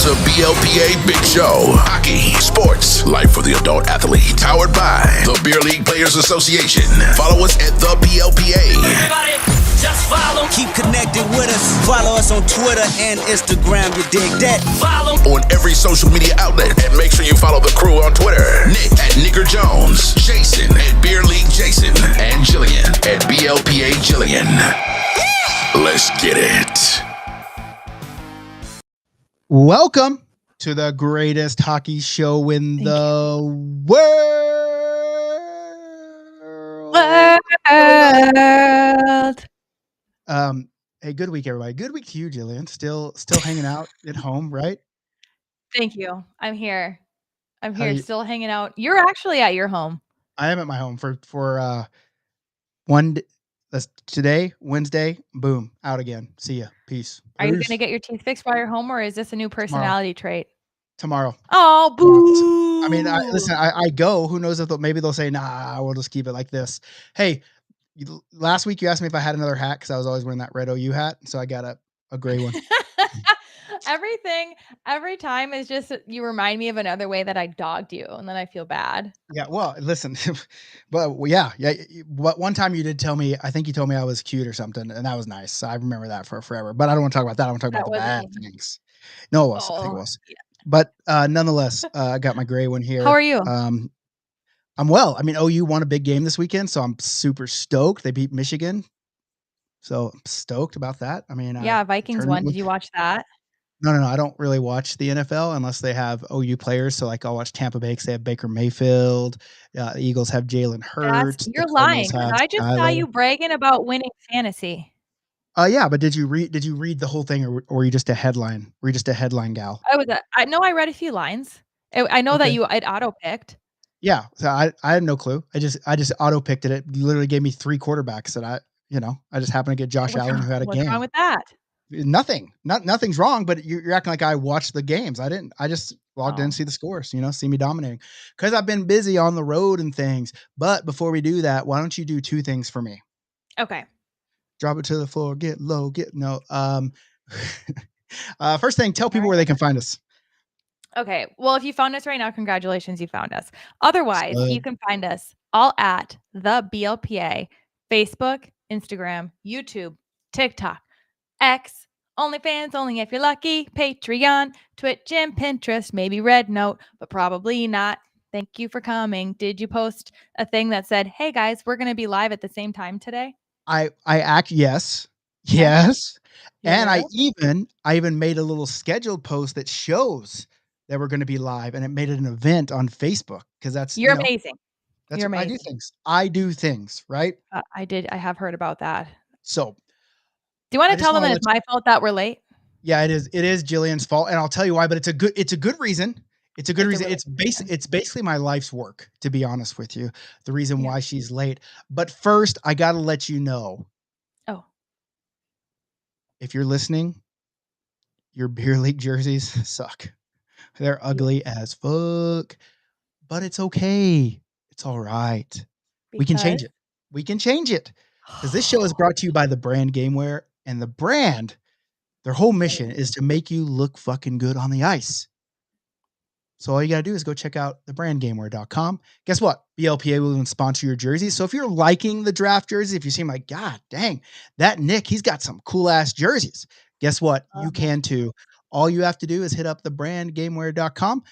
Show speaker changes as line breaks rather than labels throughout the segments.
to BLPA Big Show. Hockey, sports, life for the adult athlete. Powered by the Beer League Players Association. Follow us at the BLPA.
Everybody, just follow.
Keep connected with us. Follow us on Twitter and Instagram. You dig that?
Follow
on every social media outlet. And make sure you follow the crew on Twitter. Nick at Nicker Jones. Jason at Beer League Jason. And Jillian at BLPA Jillian. Let's get it.
Welcome to the greatest hockey show in the world. Hey, good week, everybody. Good week to you, Jillian. Still hanging out at home, right?
Thank you. I'm here. Still hanging out. You're actually at your home.
I am at my home for one. That's today, Wednesday. Boom, out again. See ya. Peace.
Are you gonna get your teeth fixed while you're home, or is this a new personality trait?
Tomorrow.
Oh, boo!
I mean, I go. Who knows if maybe they'll say, nah, we'll just keep it like this. Hey, last week you asked me if I had another hat because I was always wearing that red OU hat, so I got a gray one.
Every time is just you remind me of another way that I dogged you, and then I feel bad.
Yeah, well, listen, but yeah. But one time you did tell me, I think you told me I was cute or something, and that was nice. So I remember that for forever. But I don't want to talk about that. I want to talk about the bad things. No, it was. I think it was. Yeah. But nonetheless, I got my gray one here.
How are you?
I'm well. I mean, OU won a big game this weekend, so I'm super stoked. They beat Michigan, so I'm stoked about that. I mean,
yeah, Vikings won. Did you watch that?
No. I don't really watch the NFL unless they have OU players. So, like, I'll watch Tampa Bay because they have Baker Mayfield. The Eagles have Jalen Hurts.
You're lying. I just saw you bragging about winning fantasy.
Yeah, but did you read the whole thing, or were you just a headline? Were you just a headline gal?
I know I read a few lines. I know that I'd auto picked.
Yeah, so I had no clue. I just auto picked it. It literally gave me 3 quarterbacks that I just happened to get Josh Allen, who had a game.
What's wrong with that?
Nothing. Nothing's wrong, but you're acting like I watched the games. I didn't. I just logged in and see the scores, see me dominating. Because I've been busy on the road and things. But before we do that, why don't you do 2 things for me?
Okay.
Drop it to the floor, get low, first thing, tell people where they can find us.
Okay. Well, if you found us right now, congratulations, you found us. Otherwise, you can find us all at the BLPA, Facebook, Instagram, YouTube, TikTok, X, OnlyFans, only if you're lucky, Patreon, Twitch, and Pinterest, maybe Red Note, but probably not. Thank you for coming. Did you post a thing that said, hey guys, we're going to be live at the same time today?
Yes. And I even made a little scheduled post that shows that we're going to be live, and it made it an event on Facebook because that's
you're amazing.
That's You're amazing. I do things, right?
I have heard about that.
So,
do you want to tell them that it's my fault that we're late?
Yeah, it is. It is Jillian's fault, and I'll tell you why. But it's a good reason. It's a good reason. It's basically my life's work, to be honest with you. The reason why she's late. But first, I got to let you know.
Oh.
If you're listening, your beer league jerseys suck. They're ugly as fuck, but it's okay. It's all right. We can change
Because
it. We can change it. Because this show is brought to you by the brand Gameware, and the brand, their whole mission is to make you look fucking good on the ice. So all you gotta do is go check out thebrandgameware.com. Guess what? BLPA will even sponsor your jerseys. So if you're liking the draft jersey, if you seem like, God dang, that Nick, he's got some cool ass jerseys. Guess what? You can too. All you have to do is hit up thebrandgameware.com.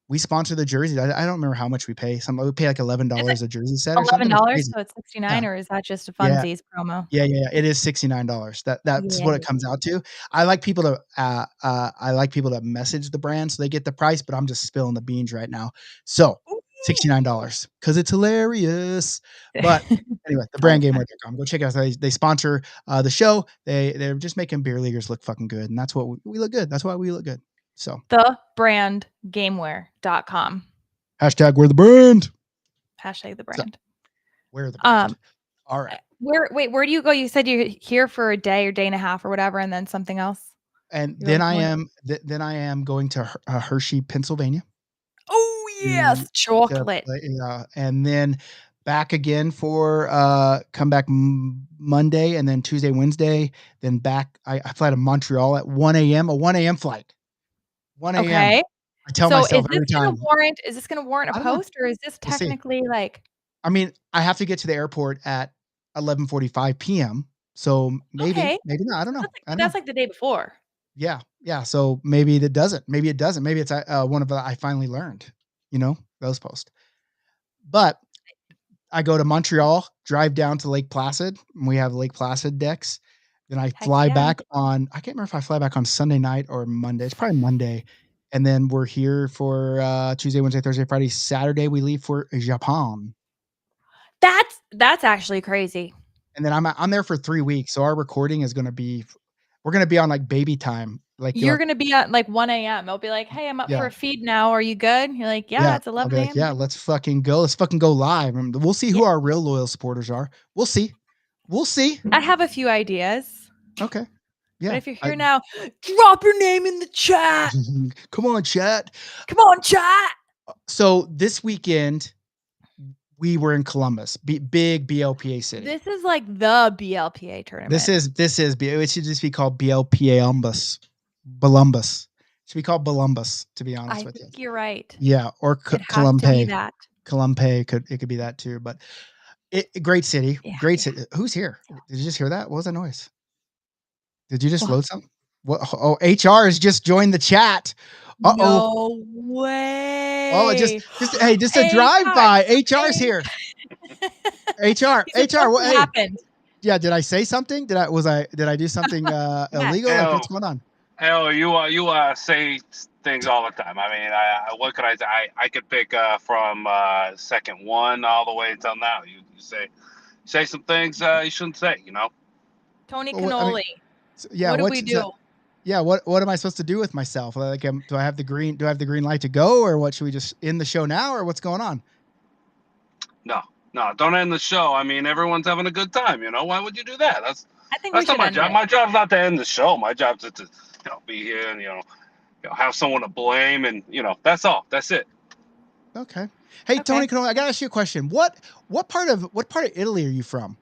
We sponsor the jerseys. I don't remember how much we pay. We pay like $11 a jersey set or something. It's
$11,
crazy.
so it's
Yeah.
69, or is that just a
Yeah.
funsies promo?
Yeah. It is $69. That's what it comes out to. I like people to message the brand so they get the price, but I'm just spilling the beans right now. So $69 because it's hilarious. But anyway, thebrandgameware.com. Go check it out. They sponsor the show. They're just making beer leaguers look fucking good, and that's what we look good. That's why we look good. So
thebrandgameware.com.
# we're the brand.
Hashtag the brand.
So, we're the brand. All right.
Where do you go? You said you're here for a day or day and a half or whatever, and then something else.
And then I am going to Hershey, Pennsylvania.
Oh yes, chocolate.
And then back again for come back Monday, and then Tuesday, Wednesday, then back. I fly to Montreal at 1 a.m. A 1 a.m. flight. 1 a.m.
Okay.
I tell myself every time.
Is this gonna warrant a post, or is this technically like?
I mean, I have to get to the airport at 11:45 p.m. So maybe not. I don't know.
That's like the day before.
Yeah. So maybe it doesn't. Maybe it doesn't. Maybe it's one of the I finally learned. Those posts. But I go to Montreal, drive down to Lake Placid. And we have Lake Placid decks. Then I fly back on. I can't remember if I fly back on Sunday night or Monday. It's probably Monday. And then we're here for Tuesday, Wednesday, Thursday, Friday, Saturday. We leave for Japan.
That's actually crazy.
And then I'm there for 3 weeks. So our recording is going to be. We're going to be on like baby time. Like
you're going to be at like 1 a.m. It'll be like, hey, I'm up for a feed now. Are you good? You're like, yeah, it's 11 a.m.
Like, yeah, let's fucking go. Let's fucking go live. And we'll see who our real loyal supporters are. We'll see. I
have a few ideas.
Okay. Yeah.
But if you're here now, drop your name in the chat.
Come on, chat. So this weekend, we were in Columbus, big BLPA city.
This is like the BLPA tournament.
This is. It should just be called BLPA Columbus. It should be called Columbus, to be honest with you.
I think you're right.
Yeah, or
Columbus.
Columbus could be that too. But great city, great city. Who's here? Did you just hear that? What was that noise? Did you just load something? What? Oh, HR has just joined the chat.
No way.
Oh, just a drive-by. HR's here. HR. What
happened?
Yeah, did I say something? Did I do something illegal? Like, what's going on?
Hell, you say things all the time. I mean, what could I say? I could pick from second one all the way until now. You say some things you shouldn't say.
Tony Cannoli. What do we do?
What am I supposed to do with myself? Like, do I have the green light to go, or what? Should we just end the show now, or what's going on?
No, don't end the show. I mean, everyone's having a good time. Why would you do that? That's not my job. My job's not to end the show. My job's to be here and have someone to blame, and that's all. That's it.
Okay. Hey, Tony, I gotta ask you a question. What part of Italy are you from?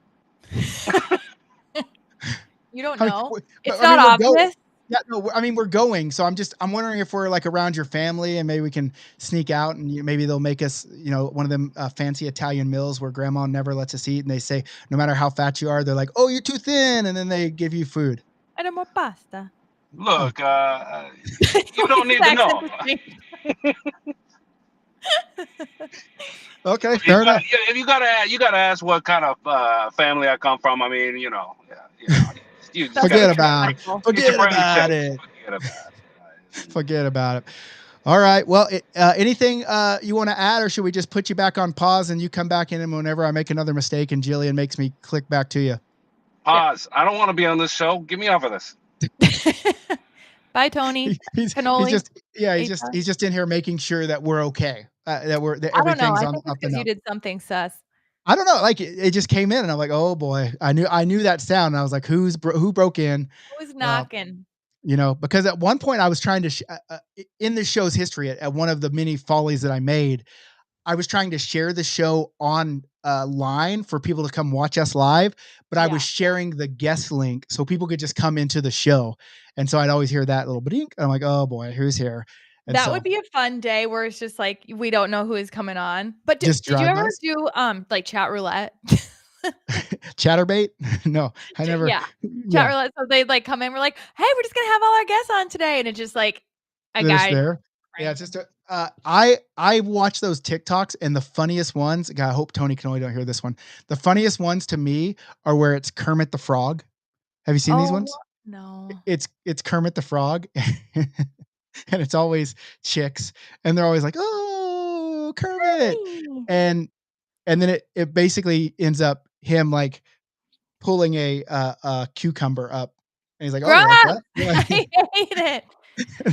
You don't know? It's not obvious.
Yeah, no, I mean, we're going, so I'm wondering if we're like around your family and maybe we can sneak out and maybe they'll make us, one of them fancy Italian meals where grandma never lets us eat, and they say, no matter how fat you are, they're like, oh, you're too thin. And then they give you food.
I don't want pasta.
Look, you don't need to know.
Okay, fair enough.
If you gotta ask what kind of family I come from. I mean,
Forget about it. Forget about it. All right. Well, anything you want to add, or should we just put you back on pause and you come back in whenever I make another mistake and Jillian makes me click back to you?
Pause. I don't want to be on this show. Get me off of this.
Bye, Tony. He's
just in here making sure that we're okay. That everything's on up and up.
You did something sus.
I don't know. Like it just came in, and I'm like, oh boy, I knew that sound. And I was like, who broke in?
Who's knocking?
Because at one point I was trying to in this show's history, at one of the many follies that I made, I was trying to share the show on line for people to come watch us live, but I was sharing the guest link so people could just come into the show. And so I'd always hear that little blink. I'm like, oh boy, who's here? And
that would be a fun day where it's just like we don't know who is coming on. But did you ever do like chat roulette?
Chatterbait? No, I never.
Yeah. Chat roulette. So they'd like come in. We're like, hey, we're just gonna have all our guests on today, and it's just like a guy
there. Yeah, it's just I watch those TikToks, and the funniest ones. God, I hope Tony Canoli don't hear this one. The funniest ones to me are where it's Kermit the Frog. Have you seen these ones?
No.
It's Kermit the Frog, and it's always chicks, and they're always like, "Oh, Kermit," and then it basically ends up him like pulling a cucumber up, and he's like, "Oh, like what?"
I hate it.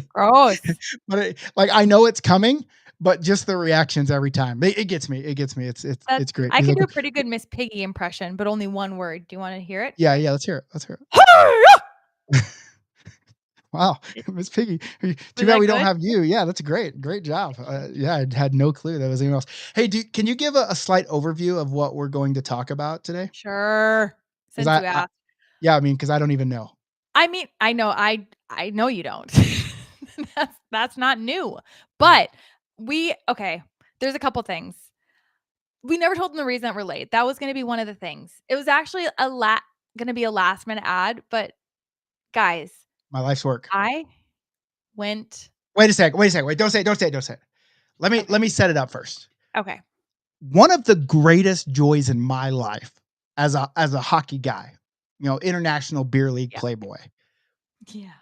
Gross.
But like I know it's coming, but just the reactions every time. It gets me. It's great.
I can do a pretty good Miss Piggy impression, but only one word. Do you want to hear it?
Yeah, let's hear it. Wow, Miss Piggy. Too bad we don't have you. Yeah, that's great. Great job. Yeah, I had no clue that was anyone else. Hey, can you give a slight overview of what we're going to talk about today?
Sure. Since you asked.
Yeah, I mean, because I don't even know.
I mean, I know you don't. That's not new. But there's a couple things. We never told them the reason that we're late. That was going to be one of the things. It was actually going to be a last minute ad, but guys,
my life's work.
I went.
Wait a second. Wait, don't say it. Let me set it up first.
Okay.
One of the greatest joys in my life as a hockey guy, international beer league playboy,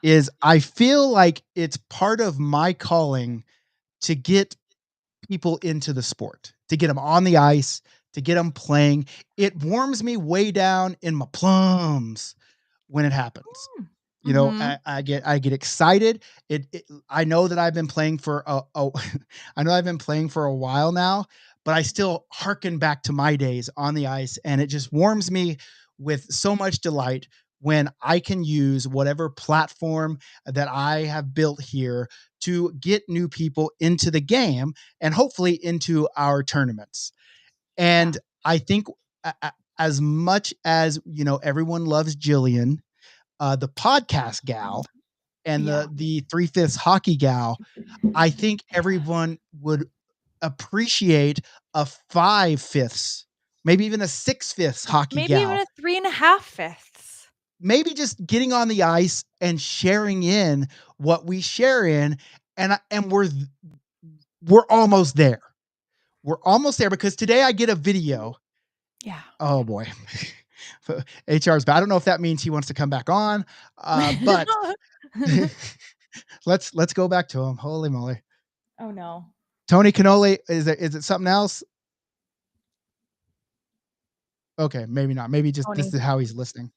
is I feel like it's part of my calling to get people into the sport, to get them on the ice, to get them playing. It warms me way down in my plums when it happens. I get excited. I know that I've been playing for I know I've been playing for a while now, but I still hearken back to my days on the ice, and it just warms me with so much delight when I can use whatever platform that I have built here to get new people into the game and hopefully into our tournaments. And I think as much as, everyone loves Jillian, the podcast gal and the 3/5 hockey gal, I think everyone would appreciate a 5/5, maybe even a 6/5 hockey
maybe
gal.
Maybe even a 3.5/5.
Maybe just getting on the ice and sharing in what we share in, and we're almost there. We're almost there because today I get a video.
Yeah.
Oh boy. HR's bad. I don't know if that means he wants to come back on, but let's go back to him. Holy moly.
Oh no.
Tony Canoli, is it something else? Okay, maybe not. Maybe just Tony. This is how he's listening.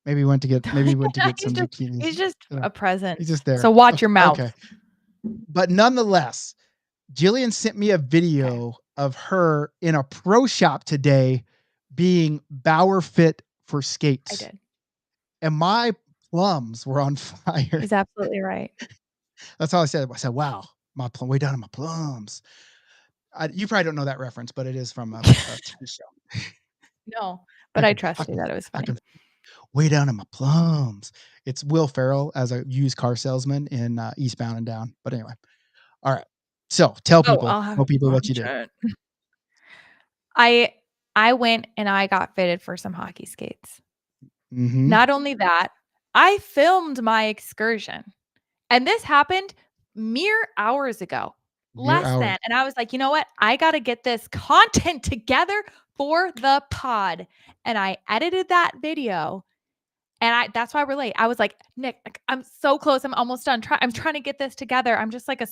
Maybe he went to get some zucchinis.
He's just a present.
He's just there.
So watch your mouth. Okay.
But nonetheless, Jillian sent me a video of her in a pro shop today being Bauer fit for skates.
I did.
And my plums were on fire.
He's absolutely right.
That's all I said. I said, wow, my plum way down in my plums. You probably don't know that reference, but it is from a TV show.
No, but I trust you that it was funny.
Way down in my plums. It's Will Ferrell as a used car salesman in Eastbound and Down. But anyway, all right. So tell people what you did.
I went and I got fitted for some hockey skates.
Mm-hmm.
Not only that, I filmed my excursion, and this happened mere hours ago. And I was like, you know what? I got to get this content together for the pod. And I edited that video. And that's why we're late. I was like, Nick, I'm so close. I'm almost done. I'm trying to get this together. I'm just like a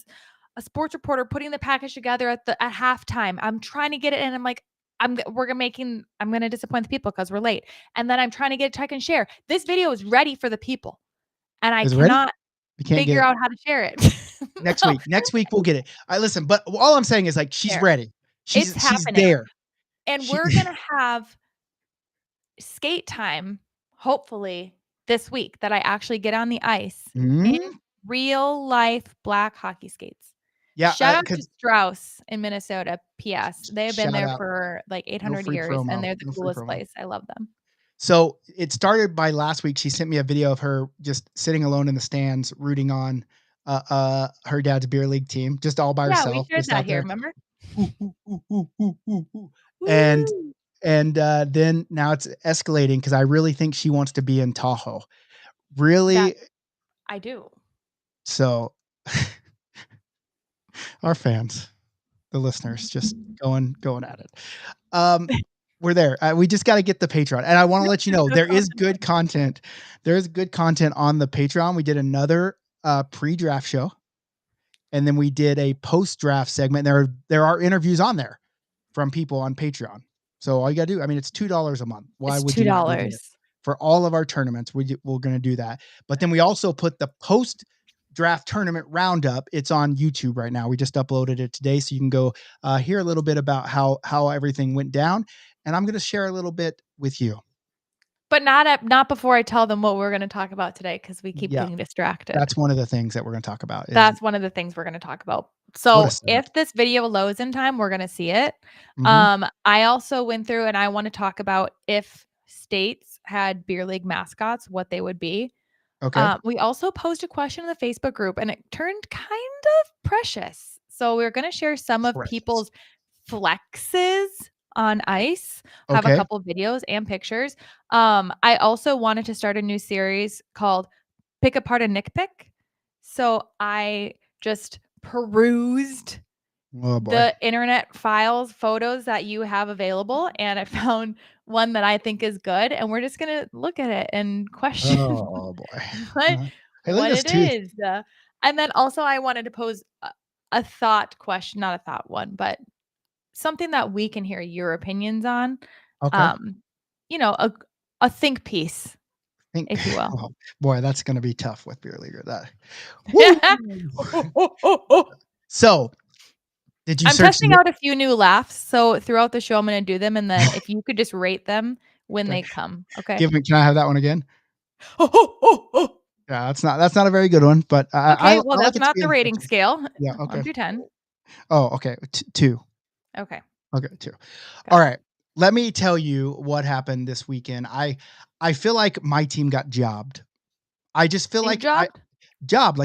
sports reporter putting the package together at halftime. I'm trying to get it. And I'm like, I'm going to disappoint the people because we're late. And then I'm trying to get check and share. This video is ready for the people. And I cannot figure out how to share it.
Next week we'll get it. Listen, but all I'm saying is like, she's ready. She's there.
And we're going to have skate time, hopefully this week, that I actually get on the ice in real life black hockey skates.
Yeah.
Shout out to Strauss in Minnesota. P.S. They have been there for like 800 years, and they're the coolest place. I love them.
So it started by last week. She sent me a video of her just sitting alone in the stands, rooting on her dad's beer league team, just all by herself.
Yeah, we shared
just
that here. Remember?
And then now it's escalating because I really think she wants to be in Tahoe. Really,
I do.
So our fans, the listeners, just going at it. We're there. We just got to get the Patreon. And I want to let you know, there is good content. There's good content on the Patreon. We did another pre-draft show. And then we did a post-draft segment. There are interviews on there from people on Patreon. So all you got to do, I mean, it's $2 a month. Why would you not do it? For all of our tournaments, we're going to do that. But then we also put the post-draft tournament roundup. It's on YouTube right now. We just uploaded it today. So you can go hear a little bit about how everything went down. And I'm going to share a little bit with you.
But not before I tell them what we're going to talk about today, because we keep getting distracted.
That's one of the things that we're going to talk about.
That's one of the things we're going to talk about. So if this video loads in time, we're going to see it. Mm-hmm. I also went through and I want to talk about if states had beer league mascots, what they would be.
Okay.
We also posed a question in the Facebook group and it turned kind of precious. So we're going to share some of people's flexes on ice. Have a couple of videos and pictures. I also wanted to start a new series called Pick Apart a Nick Pick. So I just perused the internet photos that you have available, and I found one that I think is good, and we're just gonna look at it and question what it is. And then also I wanted to pose a thought question, not a thought one, but something that we can hear your opinions on. A think piece. If you will.
Oh, boy, that's going to be tough with beer leaguer. So, did you?
I'm testing out a few new laughs. So throughout the show, I'm going to do them, and then if you could just rate them when they come. Okay.
Can I have that one again? Yeah, that's not a very good one, but
okay. Well, that's not the rating scale.
Yeah. Okay.
1 through 10.
Oh, okay. 2.
Okay.
Okay. 2. All right. Let me tell you what happened this weekend. I feel like my team got jobbed. I just feel like like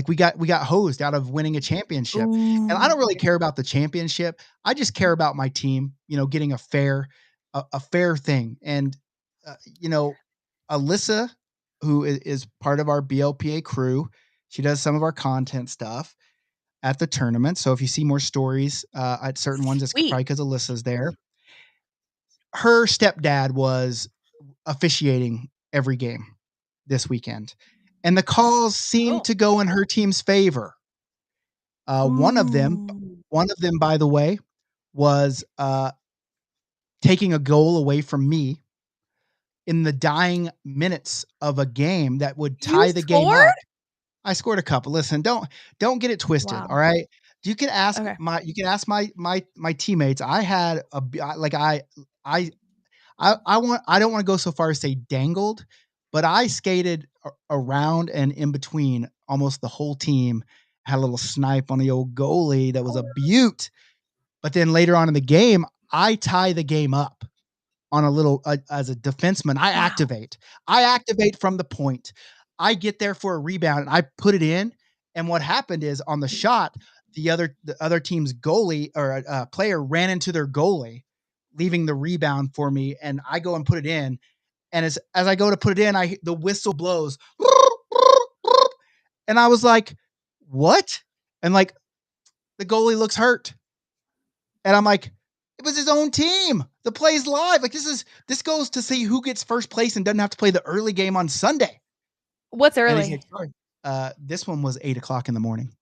we got hosed out of winning a championship. And I don't really care about the championship. I just care about my team, getting a fair thing. And Alyssa, who is part of our BLPA crew, she does some of our content stuff at the tournament. So if you see more stories at certain ones, it's probably because Alyssa's there. Her stepdad was officiating every game this weekend, and the calls seemed to go in her team's favor. One of them, by the way, was taking a goal away from me in the dying minutes of a game that would tie the game up. I scored a couple. Listen, don't get it twisted. Wow. All right. You can ask my teammates. I had I don't want to go so far as say dangled, but I skated around and in between almost the whole team. Had a little snipe on the old goalie that was a beaut. But then later on in the game, I tie the game up on a little as a defenseman. I activate from the point. I get there for a rebound and I put it in. And what happened is on the shot, the other team's goalie or player ran into their goalie, leaving the rebound for me. And I go and put it in. And as I go to put it in, the whistle blows. And I was like, what? And like the goalie looks hurt. And I'm like, it was his own team. The play's live. Like this goes to see who gets first place and doesn't have to play the early game on Sunday.
What's early?
This one was 8:00 in the morning.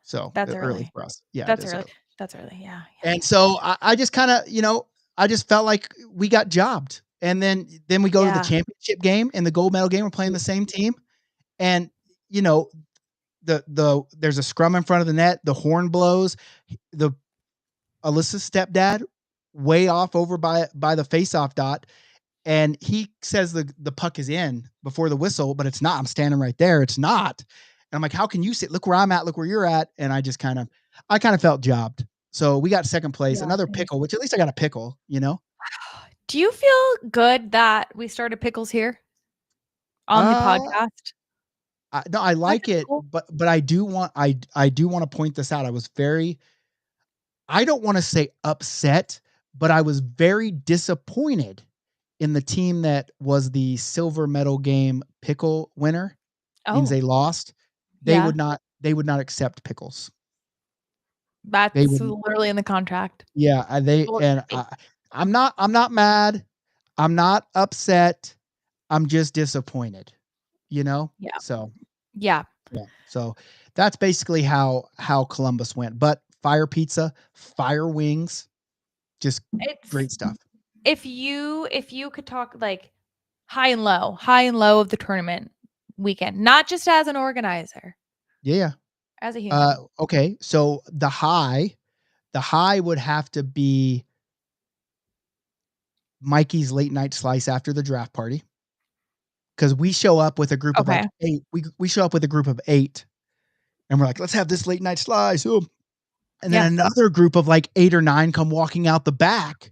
So
that's early
for us. Yeah,
that's early. That's early. Yeah.
And so I just kind of, I just felt like we got jobbed. And then we go to the championship game and the gold medal game. We're playing the same team, and there's a scrum in front of the net. The horn blows. Alyssa's stepdad way off over by the faceoff dot. And he says the puck is in before the whistle, but it's not. I'm standing right there. It's not. I'm like, how can you sit? Look where I'm at. Look where you're at. And I kind of felt jobbed. So we got second place, another pickle, which at least I got a pickle, you know?
Do you feel good that we started pickles here on the podcast?
No, I like it, cool. but I do want to point this out. I don't want to say upset, but I was very disappointed in the team that was the silver medal game pickle winner. Means they lost. They would not accept pickles.
That's literally in the contract.
Yeah, I'm not mad. I'm not upset. I'm just disappointed. You know?
Yeah.
So
yeah.
So that's basically how Columbus went. But fire pizza, fire wings, just great stuff.
If you could talk like high and low of the tournament weekend, not just as an organizer.
Yeah.
As a human.
Okay. So the high would have to be Mikey's late night slice after the draft party. Because we show up with a group of like 8. We show up with a group of 8 and we're like, let's have this late night slice. Oh. And then another group of like 8 or 9 come walking out the back.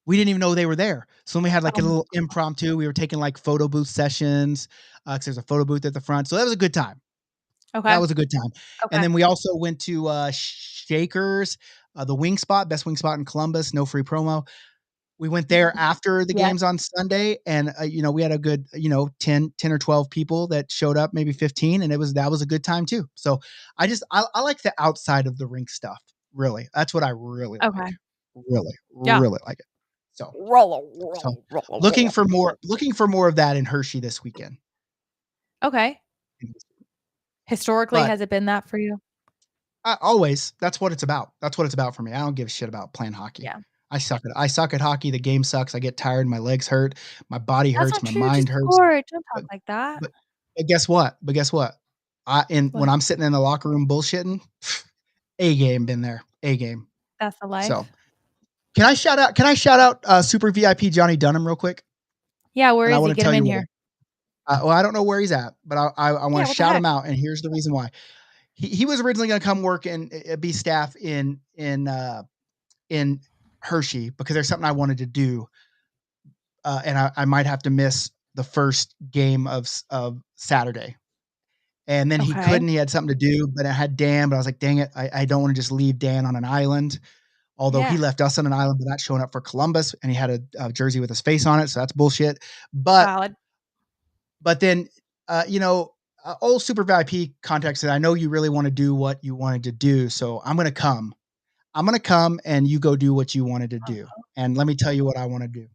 We didn't even know they were there. So then we had like a little impromptu. We were taking like photo booth sessions. Cause there's a photo booth at the front. So that was a good time.
Okay.
That was a good time. Okay. And then we also went to Shakers, the wing spot, best wing spot in Columbus, no free promo. We went there after the games on Sunday, and we had a good 10 or 12 people that showed up, maybe 15, and that was a good time too. So I like the outside of the rink stuff. Really, that's what I really like. Really like it. So, looking for more of that in Hershey this weekend.
Okay. Historically, has it been that for you?
Always. That's what it's about. That's what it's about for me. I don't give a shit about playing hockey.
Yeah.
I suck at hockey. The game sucks. I get tired. My legs hurt. My body hurts. My mind hurts.
Don't talk like that.
But guess what? When I'm sitting in the locker room bullshitting, A game been there. A game.
That's the life.
So, can I shout out Super VIP Johnny Dunham real quick?
Yeah, where is he? Get him in here.
Well, I don't know where he's at, but I want to shout him out, and here's the reason why. He was originally going to come work and be staff in Hershey because there's something I wanted to do, and I might have to miss the first game of Saturday. And then he couldn't. He had something to do, but I had Dan. But I was like, dang it, I don't want to just leave Dan on an island. Although he left us on an island, but not showing up for Columbus, and he had a jersey with his face on it, so that's bullshit. But then, old Super VIP contact said, I know you really want to do what you wanted to do, so I'm going to come. I'm going to come, and you go do what you wanted to do. And let me tell you what I want to do.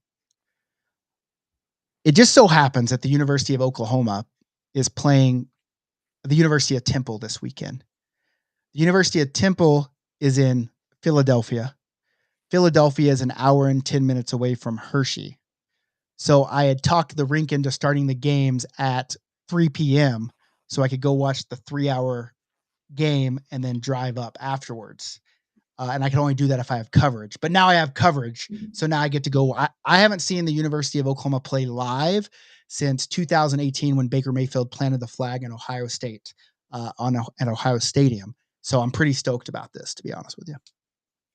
It just so happens that the University of Oklahoma is playing the University of Temple this weekend. The University of Temple is in Philadelphia. Philadelphia is an hour and 10 minutes away from Hershey. So I had talked the rink into starting the games at 3 p.m. so I could go watch the 3-hour game and then drive up afterwards. And I can only do that if I have coverage. But now I have coverage. So now I get to go. I haven't seen the University of Oklahoma play live since 2018 when Baker Mayfield planted the flag in Ohio State at Ohio Stadium. So I'm pretty stoked about this, to be honest with you.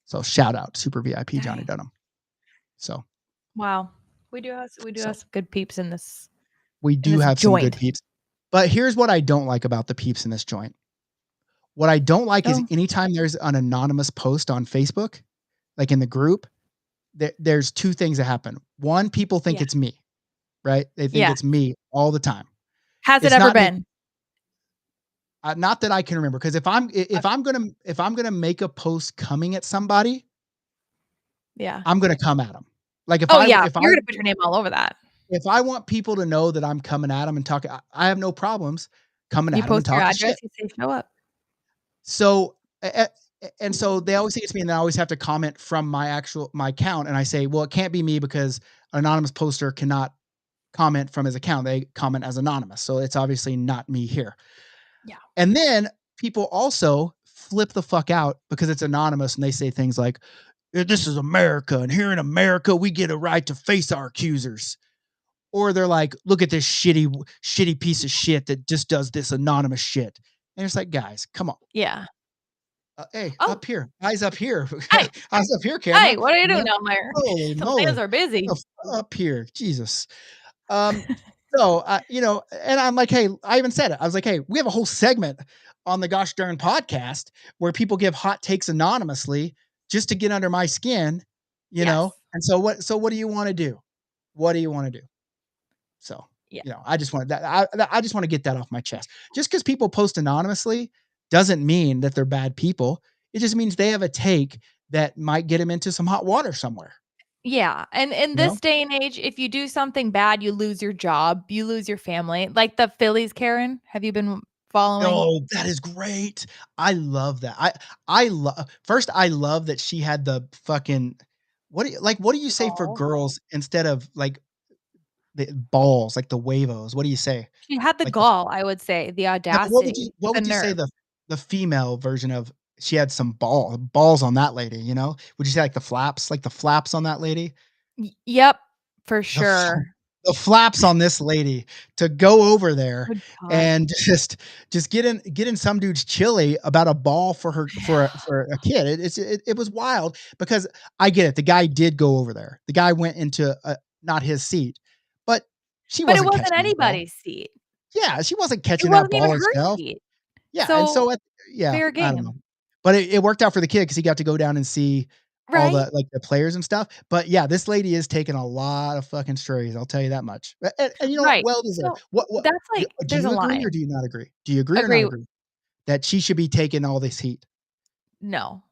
So shout out Super VIP Johnny Dunham. So
wow, we do have some good peeps in this.
We do have some good peeps, but here's what I don't like about the peeps in this joint. What I don't like is anytime there's an anonymous post on Facebook, like in the group, there's 2 things that happen. One, people think it's me, right? They think it's me all the time.
Has it ever been?
Not that I can remember, because if I'm gonna make a post coming at somebody, I'm gonna come at them. Like if
you're gonna put your name all over that.
If I want people to know that I'm coming at them and talking, I have no problems coming at them and talking. You post your address, you say show up. So and so they always think it's me, and I always have to comment from my account, and I say, well, it can't be me because an anonymous poster cannot comment from his account. They comment as anonymous, so it's obviously not me here.
Yeah.
And then people also flip the fuck out because it's anonymous, and they say things like, this is America, and here in America, we get a right to face our accusers. Or they're like, look at this shitty piece of shit that just does this anonymous shit. And it's like, guys, come on.
Yeah.
Hey,
Oh.
up here. Eyes up here.
Hey.
Eyes up here,
Hey,
camera.
what are you
You
doing
know?
down there?
Holy
Some fans
moly.
are busy.
Up here. Jesus. So, and I'm like, hey, I even said it. I was like, hey, we have a whole segment on the Gosh Darn podcast where people give hot takes anonymously just to get under my skin, you know? And so what do you want to do? What do you want to do? So, I just wanted that. I just want to get that off my chest. Just because people post anonymously doesn't mean that they're bad people. It just means they have a take that might get them into some hot water somewhere.
Yeah, and in this day and age, if you do something bad, you lose your job, you lose your family. Like the Phillies Karen, have you been following?
Oh, that is great. I love that. I love first, I love that she had the fucking what do you say for girls instead of like the balls, like the huevos? What do you say?
She had the
Like
gall, I would say, the
yeah, but
audacity,
what
the
would you say
nerve.
the female version of she had some balls on that lady, you know? Would you say like the flaps on that lady?
Yep, for
The f
sure.
the flaps on this lady to go over there
Good God.
and just get in some dude's chili about a ball for her for a kid. It was wild because I get it. The guy did go over there. The guy went into not his seat, but she
But it
wasn't
wasn't
catching that ball.
anybody's seat.
Yeah, she wasn't
It
catching that
wasn't even
ball
her
herself.
seat.
Yeah, and
So,
so yeah,
fair
I don't know.
game.
But it worked out for the kid because he got to go down and see all
Right?
the like the players and stuff. But yeah, this lady is taking a lot of fucking strays. I'll tell you that much. And you know what?
Right.
Well deserved.
So,
What
that's like
do
there's a
you agree or
line.
do you not agree? Do you agree or not
Agree.
agree that she should be taking all this heat?
No.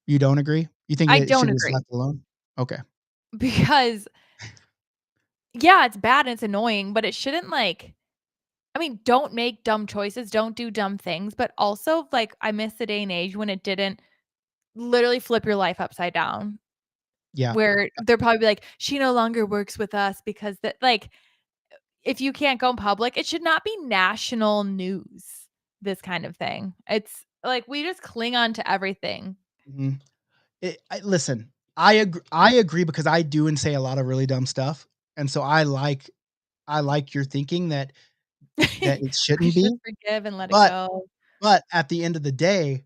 You don't agree? You think
I
that she
don't
was
agree
left alone? Okay.
because yeah, it's bad and it's annoying, but it shouldn't like I mean, don't make dumb choices, don't do dumb things, but also, like, I miss the day and age when it didn't literally flip your life upside down,
Yeah.
where they'll probably be like, "She no longer works with us because that" like, if you can't go in public, it should not be national news, this kind of thing. It's like, we just cling on to everything.
Mhm. Listen, I agree because I do and say a lot of really dumb stuff. And so I like your thinking that it
We
shouldn't
should
be.
forgive and let it
But
go.
but at the end of the day,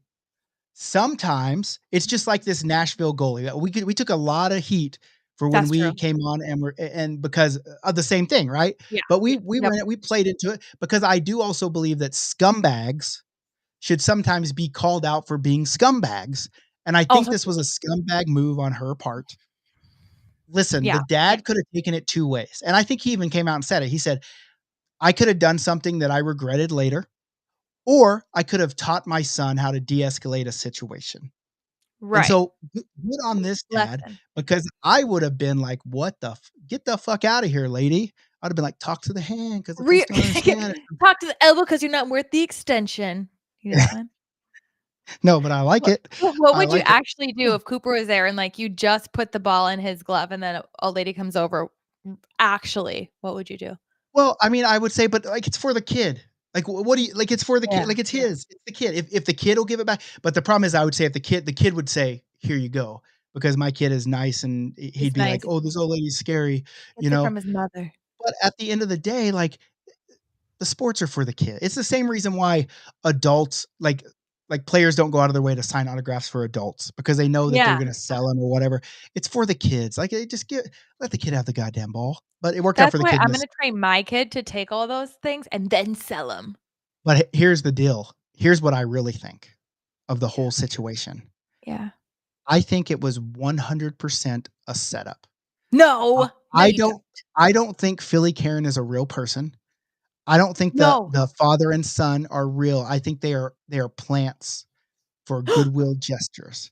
sometimes it's just like this Nashville goalie that we took a lot of heat for when
That's
we
true.
came on and because of the same thing, right?
Yeah.
But
Yeah.
we
Yep.
we played into it because I do also believe that scumbags should sometimes be called out for being scumbags. And I think
Also
this was a scumbag move on her part. Listen,
yeah.
the
Yeah.
dad could have taken it 2 ways. And I think he even came out and said it. He said, "I could have done something that I regretted later, or I could have taught my son how to de-escalate a situation." And
Right.
so good on this dad
Lesson.
because I would have been like, "What the get the fuck out of here, lady." I'd have been like, "Talk to the hand because the
Re
fist don't understand it."
talk to the elbow because 'cause you're not worth the extension. You know that one?
No, but I like it.
What
I
would you
like it.
actually do if Cooper was there and, like, you just put the ball in his glove and then a lady comes over? Actually, what would you do?
Well, I mean, I would say, but, like, it's for the kid. Like, what do you like, it's for the kid,
Yeah.
like, it's his, it's the kid. If the kid will give it back but the problem is I would say if the kid would say, "Here you go," because my kid is nice and he'd
He's
be like,
nice.
"Oh, this old lady's scary," you
Gets it
know?
from his mother.
But at the end of the day, like, the sports are for the kid. It's the same reason why adults like players don't go out of their way to sign autographs for adults because they know that they're
Yeah.
gonna sell them or whatever. It's for the kids. Like, just get let the kid have the goddamn ball. But it worked out
That's
for the
why
kid in
I'm
this
gonna train my kid to take all those things and then sell them.
but here's the deal. Here's what I really think of the whole situation.
Yeah.
I think it was 100% a setup. I
No. No,
I
you don't.
don't I don't think Philly Karen is a real person. I don't think
No.
the father and son are real. I think they are plants for goodwill gestures.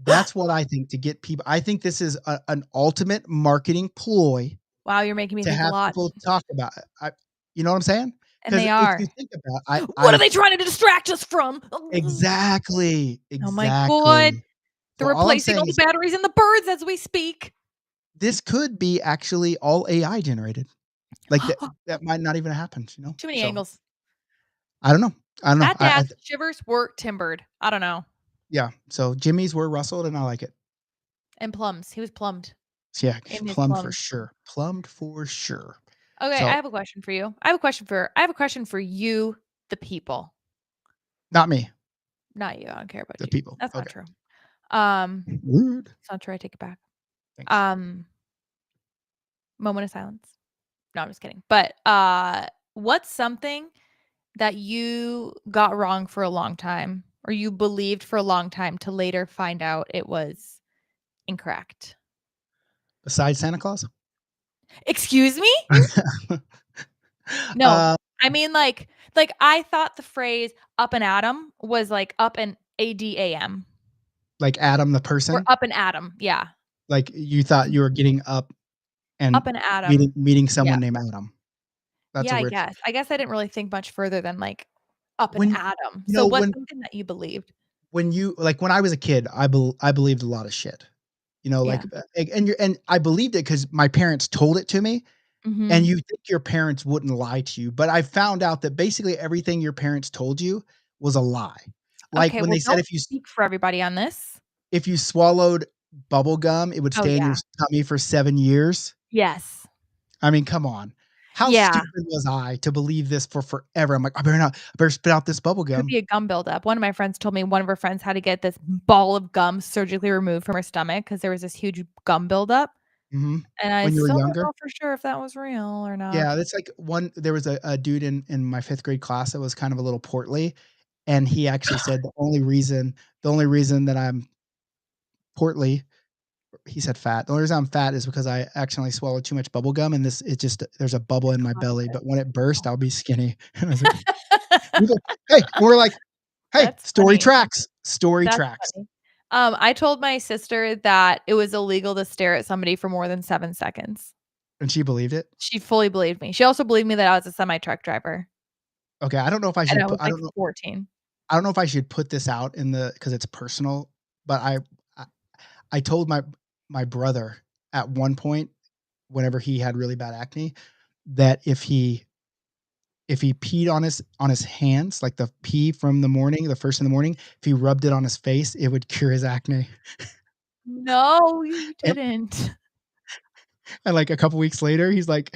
That's what I think to get people I think this is an ultimate marketing ploy
Wow, you're making me
to
think a
have
lot,
people talk about it. You know what I'm saying?
and
Because
they
if you
are.
think about
What are they trying to distract us from?
exactly,
Oh my god.
exactly.
They're
So all I'm
replacing
saying
all the
is
batteries in the birds as we speak.
this could be actually all AI generated. Like that might not even happen, you know?
Too many
So
angles.
I don't know. I don't know.
At dad's, shivers were timbered. I don't know.
Yeah. So Jimmy's were rustled and I like it.
And plums. He was plumbed
So yeah,
in his
plumbed for
plums.
sure. Plumbed for sure.
Okay, I
So
have a question for you. I have a question for you, the people.
Not me.
Not you. I don't care about
The
you.
people.
That's not
Okay.
true.
Rude.
It's not true. I take it back.
Thanks.
Moment of silence. No, I'm just kidding. But what's something that you got wrong for a long time, or you believed for a long time to later find out it was incorrect?
Besides Santa Claus?
Excuse me? No. I mean, like I thought the phrase "up and atom" was like up and ADAM.
Like Adam the
Or
person?
up and atom, yeah.
Like you thought you were getting up and
Up and atom.
meeting someone
Yeah.
named Adam. That's
Yeah,
a
I
weird
guess. I guess I didn't really think much further than like up and
when
atom.
you
So
know,
what's something that you believed?
when you like, when I was a kid, I believed a lot of shit. You know,
Yeah.
like, and I believed it because my parents told it to me, and
Mhm.
you think your parents wouldn't lie to you, but I found out that basically everything your parents told you was a lie. Like
Okay,
when
well,
they said
don't speak for everybody on this.
if you swallowed bubble gum, it would
Oh,
stay in your
yeah.
tummy for 7 years.
Yes.
I mean, come on. How
Yeah.
stupid was I to believe this for forever? I'm like, I better spit out this bubble
Could
gum.
be a gum buildup. One of my friends told me one of her friends had to get this ball of gum surgically removed from her stomach because there was this huge gum buildup,
Mhm.
and I
When you were
still don't
younger?
know for sure if that was real or not.
Yeah, it's like there was a dude in my 5th grade class that was kind of a little portly, and he actually said the only reason that I'm portly, he said fat. The only reason I'm fat is because I accidentally swallowed too much bubble gum, and there's a bubble in my
Caused
belly,
it.
but when it burst,
Oh.
I'll be skinny. And I was like, he's like, "Hey," and we're like, "Hey,
That's
story
funny.
tracks, story
That's
tracks."
funny. I told my sister that it was illegal to stare at somebody for more than 7 seconds.
And she believed it?
She fully believed me. She also believed me that I was a semi-truck driver,
Okay, I don't know if I
and
should
I was,
put
like, 14.
I don't know if I should put this out in the because it's personal, but I I told my brother at one point, whenever he had really bad acne, that if he peed on his hands, like the pee from the morning, the first in the morning, if he rubbed it on his face, it would cure his acne.
No, you
And
didn't.
like a couple weeks later, uh, he's like,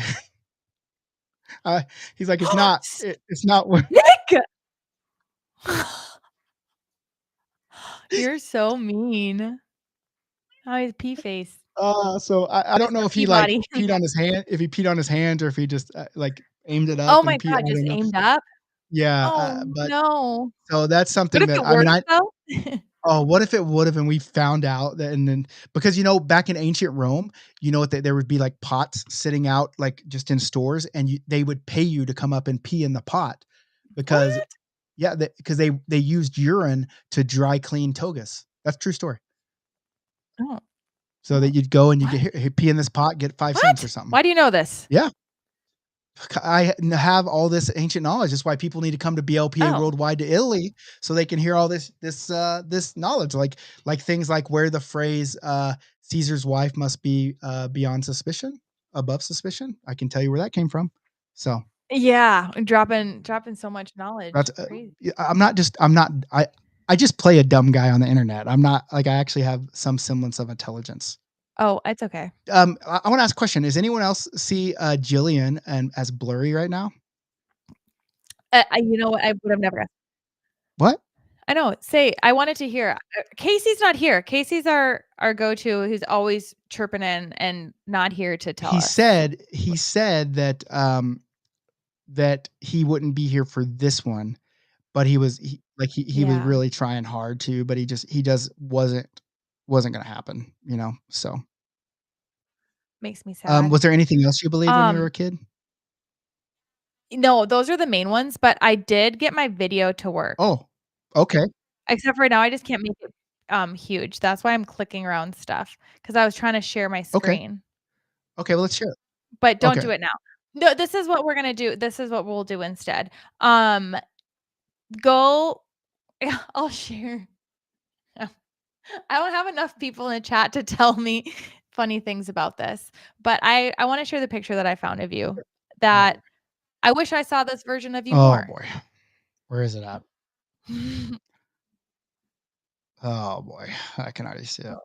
it's not what
Nick! You're so mean. Oh, he's pea face.
So I don't know
Mr.
if he like
Peabody.
peed on his hand, if he peed on his hands or if he just like aimed it
Oh
up
my
and peed.
god,
I
just
don't know.
aimed up?
Yeah,
Oh,
but
no.
so that's
What
something
if
that
it
I mean,
works though?
oh, what if it would have and we found out that and then because back in ancient Rome, what there would be like pots sitting out like just in stores and they would pay you to come up and pee in the pot because
What?
yeah, because they used urine to dry clean togas. That's a true story.
Oh,
So that
oh,
you'd go and you
what?
get here, pee in this pot, get 5 cents or
What?
something.
Why do you know this?
Yeah. Have all this ancient knowledge. That's why people need to come to BLPA
Oh,
Worldwide to Italy so they can hear all this knowledge, like things like where the phrase Caesar's wife must be beyond suspicion, above suspicion. I can tell you where that came from. So
yeah, dropping so much knowledge.
that's
Crazy.
I just play a dumb guy on the internet. I'm not like I actually have some semblance of intelligence.
Oh, it's okay.
I want to ask a question. Does anyone else see Jillian and as blurry right now?
You know what? I would have never asked.
What?
I know. Say, I wanted to hear. Casey's not here. Casey's our go-to who's always chirping in and not here to tell
He
us.
said that he wouldn't be here for this one, but he was
Yeah,
really trying hard to, but he just wasn't gonna happen, so.
makes me sad.
Was there anything else you believed when you were
Um,
a kid?
no, those are the main ones, but I did get my video to work.
Oh, okay,
Except for right now I just can't make it huge. That's why I'm clicking around stuff because I was trying to share my
okay,
screen.
okay, well, let's share it.
But don't
Okay.
do it now. No, this is what we're gonna do. This is what we'll do instead. Um, go I'll share. I don't have enough people in the chat to tell me funny things about this, but I wanna share the picture that I found of you
Oh,
that I wish I saw this version of you
oh
more.
boy. Where is it at? Oh boy, I can already see it.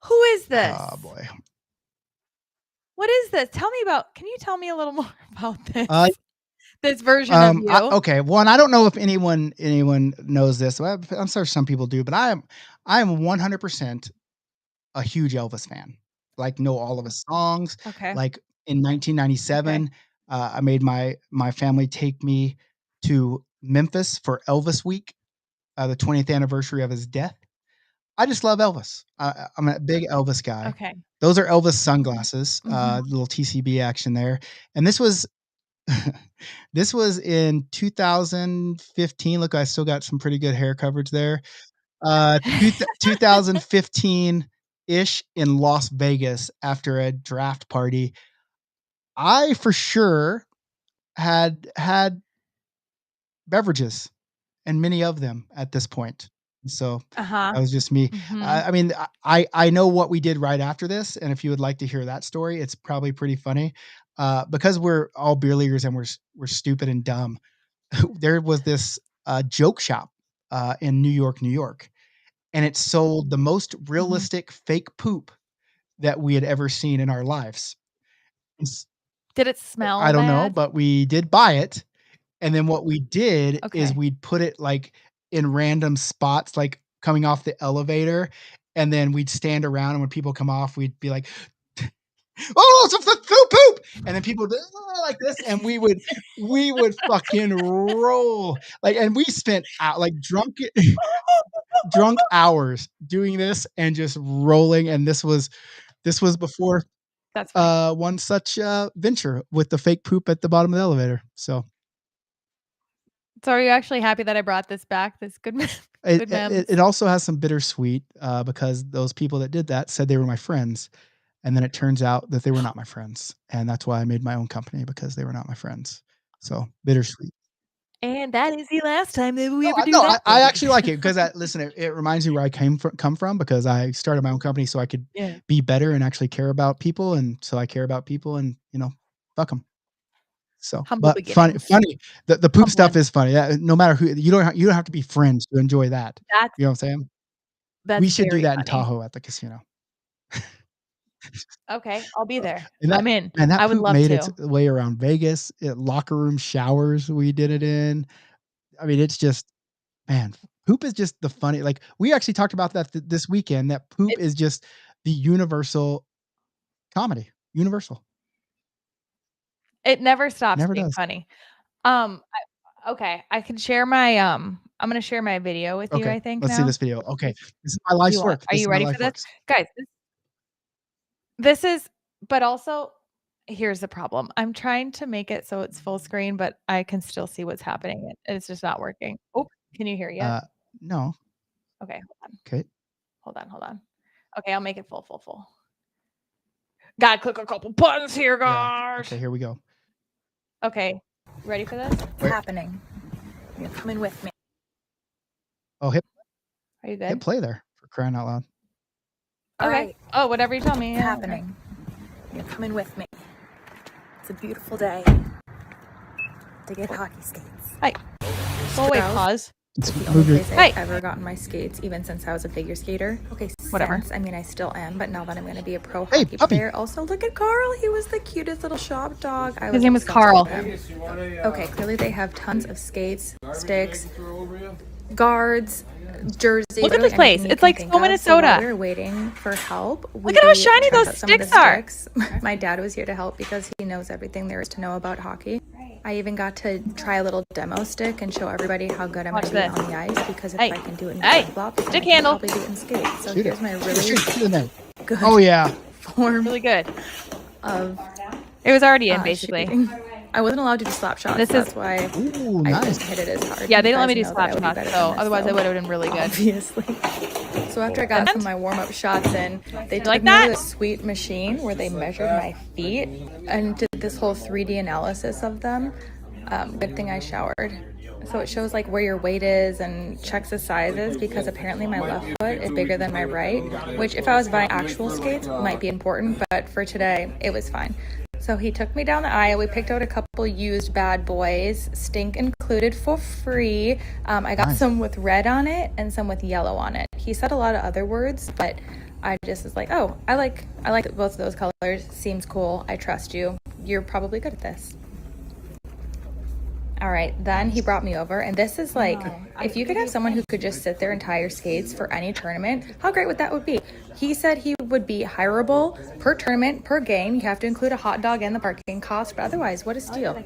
Who is
Oh
this?
boy.
What is this? Can you tell me a little more about
Uh,
this? this version of you.
Okay, one, I don't know if anyone knows this. I'm sure some people do, but I am 100% a huge Elvis fan. Like, know all of his songs.
Okay.
Like, in 1997, I made my family take me to Memphis for Elvis Week, the 20th anniversary of his death. I just love Elvis. I'm a big Elvis guy.
Okay.
Those are Elvis sunglasses, little TCB action there. And this was this was in 2015. Look, I still got some pretty good hair coverage there. 2015-ish in Las Vegas after a draft party. I for sure had beverages, and many of them at this point. So that was just me. I mean, I know what we did right after this, and if you would like to hear that story, it's probably pretty funny. Because we're all beer leaguers and we're stupid and dumb. There was this joke shop in New York, and it sold the most realistic fake poop that we had ever seen in our lives.
Did it smell
I don't know,
bad?
but we did buy it. And then what we did is
Okay.
we'd put it like in random spots, like coming off the elevator, and then we'd stand around, and when people come off, we'd be like, "Oh, it's the poop!" And then people would be, "Oh," like this, and we would fucking roll. Like, and we spent out like drunk hours doing this and just rolling. And this was before
That's funny.
one such venture with the fake poop at the bottom of the elevator. So
are you actually happy that I brought this back? This good memes?
it also has some bittersweet because those people that did that said they were my friends, and then it turns out that they were not my friends, and that's why I made my own company, because they were not my friends. So bittersweet.
And that is the last time that we
No,
ever do
no,
that.
I actually like it because listen, it reminds me where I come from, because I started my own company so I could be better and actually care about people, and so I care about people, and fuck them. So,
Humble
but funny.
beginnings.
The poop stuff is funny. No matter who, you don't have to be friends to enjoy that.
That's
You know what I'm saying?
that's
We should do
very
that in
funny.
Tahoe at the casino.
Okay, I'll be there.
And
I'm in.
that
I would
poop
love
made
to.
its way around Vegas. Locker room showers we did it in. I mean, it's just, man, poop is just the funny. Like, we actually talked about that this weekend. That poop is just the universal comedy. Universal.
It never stops
Never
being
does.
funny. Okay, I can share my I'm gonna share my video with you,
Okay,
I think
let's see
now.
this video. Okay, this is my life's work.
Are
This
you
is my
ready for
life
this?
works.
Guys, this is, but also here's the problem. I'm trying to make it so it's full screen, but I can still see what's happening. It's just not working. Oh, can you hear yet?
No.
Okay, hold on.
Okay.
Hold on. Okay, I'll make it full. Gotta click a couple buttons here, guys.
Yeah. Okay, here we go.
Okay, ready for this? It's happening. You're coming with me.
Oh,
Are you good?
hit play there, for crying out loud.
Okay. Right. Oh, whatever you tell me.
It's happening. You're coming with me. It's a beautiful day to get hockey skates.
Hi. Oh, wait, pause.
It's the only place I've ever gotten my skates, even since I was a figure skater. Okay,
whatever.
I mean, I still am, but now that I'm going to be a pro hockey player. Also, look at Carl. He was the cutest little shop dog.
His name was Carl.
Okay, clearly they have tons of skates, sticks, guards, jerseys.
Look at this place. It's like so Minnesota.
So we're waiting for help.
Look at how shiny those sticks are.
My dad was here to help because he knows everything there is to know about hockey. I even got to try a little demo stick and show everybody how good I'm going to be on the ice, because if I can do it in flip-flops,
stick handle.
I'll probably do it in skates. So here's my really good form.
Really good.
Of
it was already in, basically.
Shooting. I wasn't allowed to do slap shots. That's why I didn't hit it as hard.
Yeah, they didn't let me do slap shots, so otherwise I would have been really good.
Obviously. So after I got some of my warm-up shots in, they took me to this sweet machine where they measured my feet and did this whole 3D analysis of them. Good thing I showered. So it shows like where your weight is and checks the sizes, because apparently my left foot is bigger than my right, which if I was buying actual skates might be important, but for today it was fine. So he took me down the aisle. We picked out a couple used bad boys, stink included, for free. I got some with red on it and some with yellow on it. He said a lot of other words, but I just was like, oh, I like both of those colors. Seems cool. I trust you. You're probably good at this. All right, then he brought me over, and this is like, if you could have someone who could just sit there and tie your skates for any tournament, how great would that would be? He said he would be hireable per tournament, per game. You have to include a hot dog and the parking cost, but otherwise, what a steal.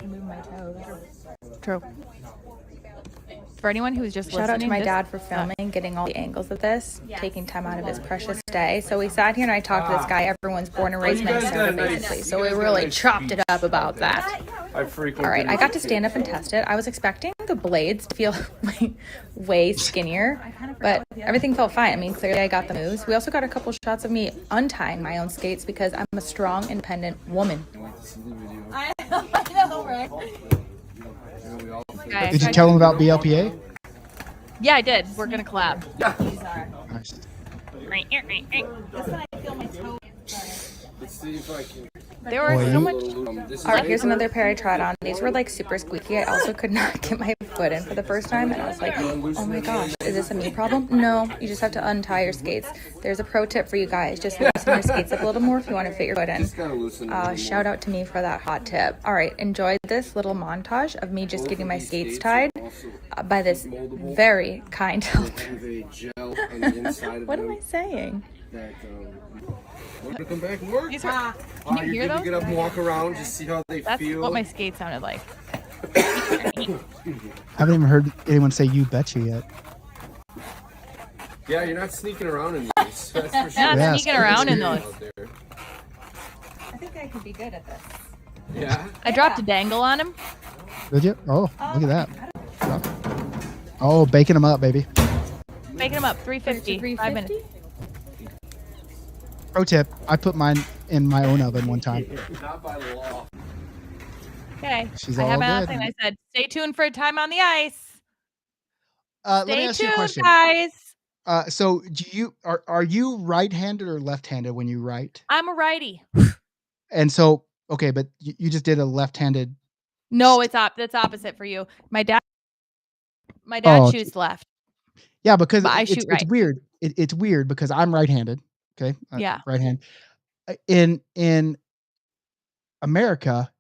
True. For anyone who's just
shout out to my dad for filming, getting all the angles of this, taking time out of his precious day. So we sat here and I talked to this guy. Everyone's born and raised Minnesota, basically. So we really chopped it up about that. All right, I got to stand up and test it. I was expecting the blades to feel way skinnier, but everything felt fine. I mean, clearly I got the moves. We also got a couple shots of me untying my own skates because I'm a strong, independent woman.
I know, right?
Did you tell him about BLPA?
Yeah, I did. We're gonna collab.
Nice.
Let's see if I can.
There were so much.
All right, here's another pair I tried on. These were like super squeaky. I also could not get my foot in for the first time, and I was like, oh my gosh, is this a me problem? No, you just have to untie your skates. There's a pro tip for you guys. Just loosen your skates up a little more if you want to fit your foot in. Shout out to me for that hot tip. All right, enjoy this little montage of me just getting my skates tied by this very kind helper. What am I saying?
Want to come back and work?
Can you hear those?
Get up and walk around, just see how they
That's
feel.
what my skates sounded like.
I haven't even heard anyone say "you betcha" yet.
Yeah, you're not sneaking around in these. That's for sure.
Not sneaking around in those.
I think I could be good at this.
Yeah.
I dropped a dangle on him.
Did you? Oh, look at that. Oh, baking them up, baby.
Making them up. 350. 5 minutes.
Pro tip: I put mine in my own oven one time.
Not by law.
Okay.
She's
I
all
have my
good.
thing. I said, stay tuned for a time on the ice.
Let me
Stay
ask you a
tuned,
question.
guys.
So, are you right-handed or left-handed when you write?
I'm a righty.
And so, okay, but you just did a left-handed.
No, that's opposite for you. My dad shoots left.
Yeah, because
But I shoot right.
It's weird. It's weird because I'm right-handed. Okay.
Yeah.
Right hand. In America,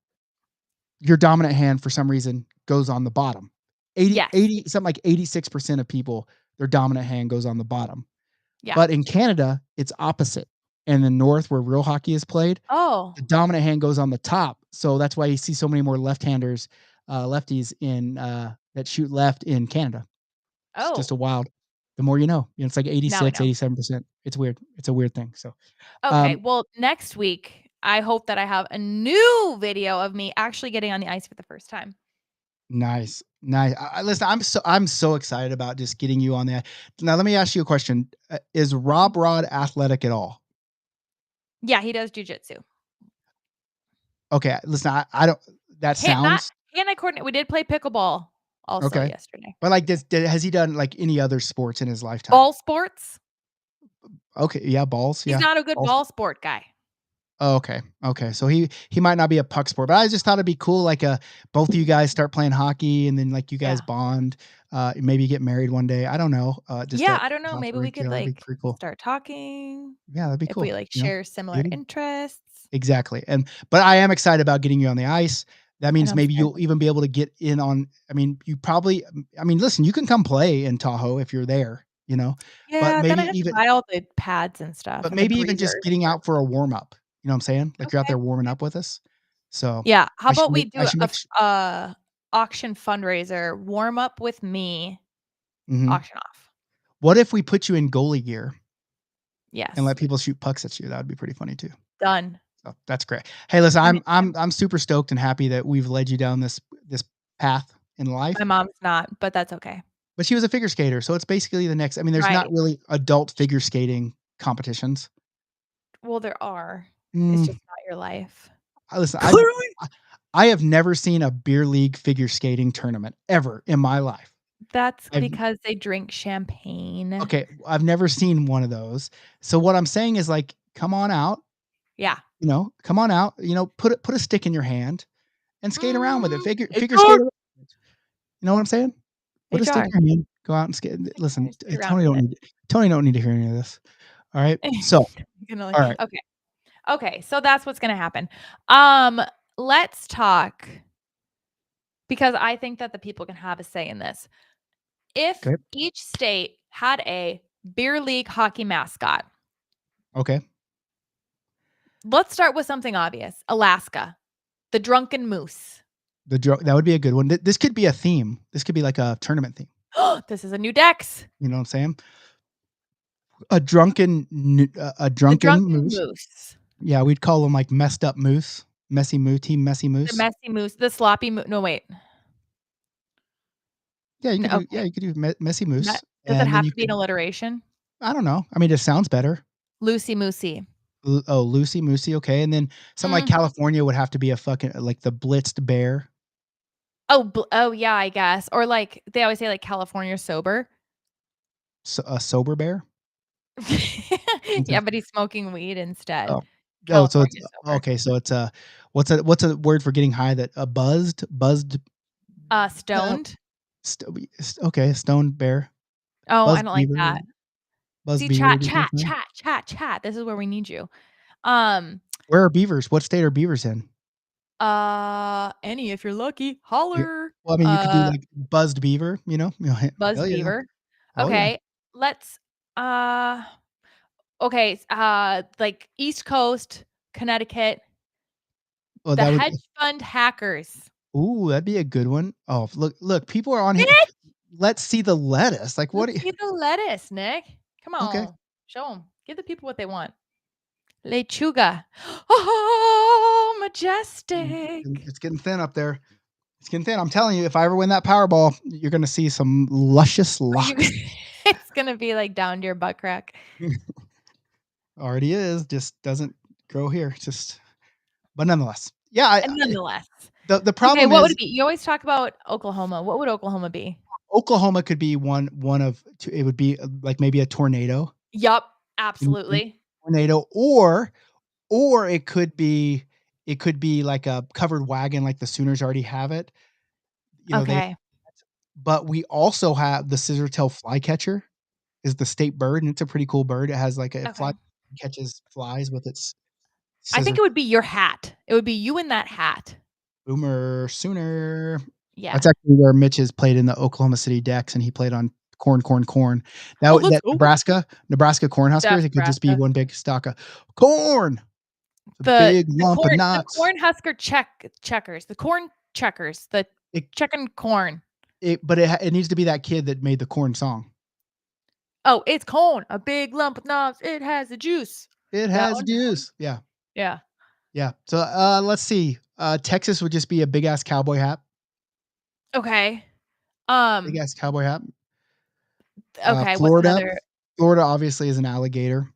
your dominant hand for some reason goes on the bottom. 80, something like 86% of people, their dominant hand goes on the bottom.
Yeah.
But in Canada, it's opposite. In the north, where real hockey is played, the dominant hand goes on the top. So that's why you see so many more lefties in that shoot left in Canada. It's just a wild. The more you know. It's like 86, 87%. It's weird. It's a weird thing. So
okay. Well, next week, I hope that I have a new video of me actually getting on the ice for the first time.
Nice. Listen, I'm so excited about just getting you on there. Now, let me ask you a question. Is Rob Rod athletic at all?
Yeah, he does jujitsu.
Okay. Listen, I don't. That sounds.
I coordinate? We did play pickleball also yesterday.
But like, has he done like any other sports in his lifetime?
Ball sports.
Okay. Yeah, balls.
He's not a good ball sport guy.
Oh, okay. So he might not be a puck sport, but I just thought it'd be cool. Like both of you guys start playing hockey, and then like you guys bond. Maybe get married one day. I don't know.
I don't know. Maybe we could like start talking.
Yeah, that'd be cool.
If we like share similar interests.
Exactly. But I am excited about getting you on the ice. That means maybe you'll even be able to get in on. Listen, you can come play in Tahoe if you're there.
Yeah,
but maybe
then I have to buy all the pads and stuff.
But maybe even just getting out for a warm up. You know what I'm saying? Like you're out there warming up with us. So
yeah, how about we do a auction fundraiser warm up with me, auction off.
What if we put you in goalie gear?
Yes.
And let people shoot pucks at you? That would be pretty funny too.
Done.
So that's great. Hey, listen, I'm super stoked and happy that we've led you down this path in life.
My mom's not, but that's okay.
But she was a figure skater, so it's basically the next. There's not really adult figure skating competitions.
Well, there are. It's just not your life.
Listen, I have never seen a beer league figure skating tournament ever in my life.
That's because they drink champagne.
Okay, I've never seen one of those. So what I'm saying is like, come on out.
Yeah.
Come on out. Put a stick in your hand and skate around with it. Figure skate. You know what I'm saying? Put a stick in your hand. Go out and skate. Listen, Tony don't need to hear any of this. All right. So, all right.
Okay. So that's what's gonna happen. Let's talk because I think that the people can have a say in this. If each state had a beer league hockey mascot.
Okay.
Let's start with something obvious. Alaska, the drunken moose.
That would be a good one. This could be a theme. This could be like a tournament theme.
This is a new Dex.
You know what I'm saying? A drunken moose. Yeah, we'd call them like messed up moose, messy moose, team messy moose.
The messy moose, the sloppy moose. No, wait.
Yeah, you could do. Yeah, you could do messy moose.
Does it have to be an alliteration?
I don't know. I mean, it sounds better.
Lucy Moosey.
Oh, Lucy Moosey. Okay, and then something like California would have to be a fucking like the blitzed bear.
Oh yeah, I guess. Or like they always say like California sober.
So, a sober bear.
Yeah, but he's smoking weed instead.
So it's okay. So it's what's a word for getting high that buzzed?
Stoned.
Okay, stoned bear.
Oh, I don't like that.
Buzz
See,
beaver,
chat. This is where we need you.
Where are beavers? What state are beavers in?
Any if you're lucky, holler.
Well, I mean, you could do like buzzed beaver. You know,
buzzed beaver. Okay, let's. Okay. Like East Coast, Connecticut.
Oh,
the hedge fund hackers.
Ooh, that'd be a good one. Oh, look, people are on here. Let's see the lettuce. Like, what?
See the lettuce, Nick. Come on, okay. Show them. Give the people what they want. Lechuga. Oh, majestic.
It's getting thin up there. It's getting thin. I'm telling you, if I ever win that Powerball, you're gonna see some luscious locks.
It's gonna be like down to your butt crack.
Already is. Just doesn't grow here. But nonetheless, yeah.
Nonetheless,
the problem.
Okay, what would it be? You always talk about Oklahoma. What would Oklahoma be?
Oklahoma could be one of two. It would be like maybe a tornado.
Yup, absolutely.
Tornado, or it could be like a covered wagon, like the Sooners already have it. You know,
okay.
But we also have the scissor-tail flycatcher is the state bird, and it's a pretty cool bird. It has like a fly catches flies with its
scissor. I think it would be your hat. It would be you in that hat.
Boomer Sooner.
Yeah.
That's actually where Mitch has played in the Oklahoma City Dex, and he played on corn. That Nebraska Cornhuskers, it could just be one big stalk of corn. The big lump of nuts.
The Cornhusker checkers. The corn checkers. The checking corn.
But it needs to be that kid that made the corn song.
Oh, it's corn. A big lump of nuts. It has the juice.
It has juice. Yeah.
Yeah.
Yeah. So let's see. Texas would just be a big ass cowboy hat.
Okay.
Big ass cowboy hat.
Okay.
Florida obviously is an alligator.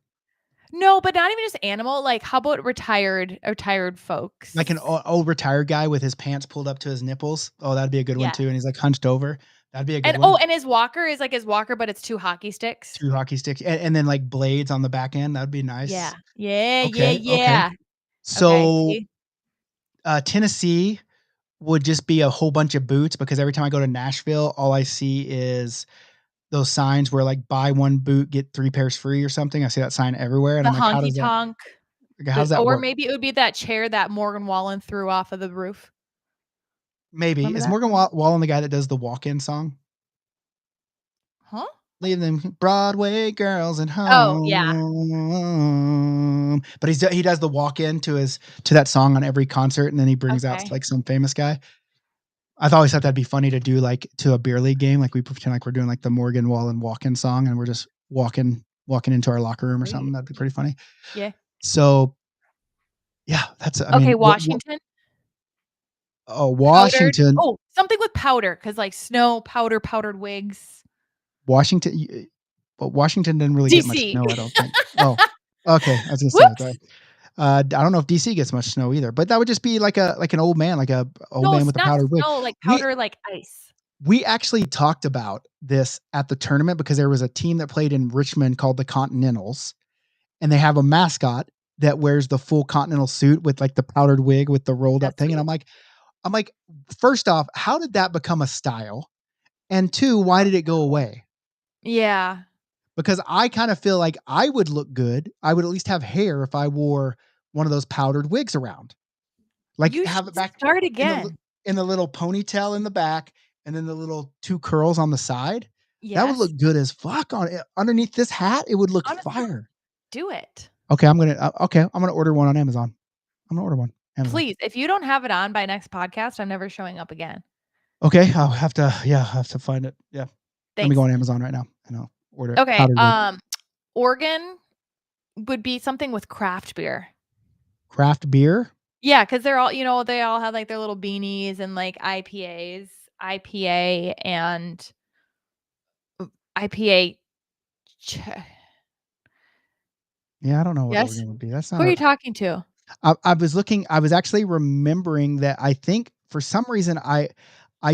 No, but not even just animal. Like, how about retired folks?
Like an old retired guy with his pants pulled up to his nipples. Oh, that'd be a good one too. And he's like hunched over. That'd be a good one.
Oh, and his walker is like his walker, but it's 2 hockey sticks.
2 hockey sticks, and then like blades on the back end. That'd be nice.
Yeah.
So, Tennessee would just be a whole bunch of boots, because every time I go to Nashville, all I see is those signs where like buy 1 boot, get 3 pairs free or something. I see that sign everywhere. And
the
I'm like,
honky tonk.
How's that work?
Or maybe it would be that chair that Morgan Wallen threw off of the roof.
Maybe. Remember is Morgan Wallen the guy that does the walk-in song?
Huh?
Leave them Broadway girls at home.
Oh, yeah.
But he does the walk-in to that song on every concert, and then he brings out like some famous guy. I've always thought that'd be funny to do, like to a beer league game. Like we pretend like we're doing like the Morgan Wallen walk-in song, and we're just walking into our locker room or something. That'd be pretty funny.
Yeah.
So, yeah, that's
I mean, Washington.
Washington.
Powdered. Oh, something with powder, because like snow, powdered wigs.
Washington, but Washington didn't really get much snow, I don't think. Oh, okay. I was gonna say that. I don't know if DC gets much snow either, but that would just be like an old man, like a old man with a powdered wig.
No, like powder, like ice.
We actually talked about this at the tournament, because there was a team that played in Richmond called the Continentals, and they have a mascot that wears the full Continental suit with like the powdered wig with the rolled up thing. Sweet. And I'm like, first off, how did that become a style? And 2, why did it go away?
Yeah.
Because I kind of feel like I would look good. I would at least have hair if I wore one of those powdered wigs around. Like
you
have it back.
Start again.
and the little ponytail in the back, and then the little 2 curls on the side. That would
Yes.
look good as fuck on it. Underneath this hat, it would look
Honestly,
fire.
do it.
Okay, I'm gonna order one on Amazon. I'm gonna order one. Amazon.
Please, if you don't have it on by next podcast, I'm never showing up again.
Okay, I'll have to find it. Yeah. Let me go
Thanks.
on Amazon right now and I'll order it.
Okay, Oregon would be something with craft beer.
Craft beer?
Yeah, because they're all, they all have like their little beanies and like IPA and IPA.
Yeah, I don't know what
Yes.
Oregon would be. That's not.
Who are you talking to?
I was actually remembering that I think for some reason I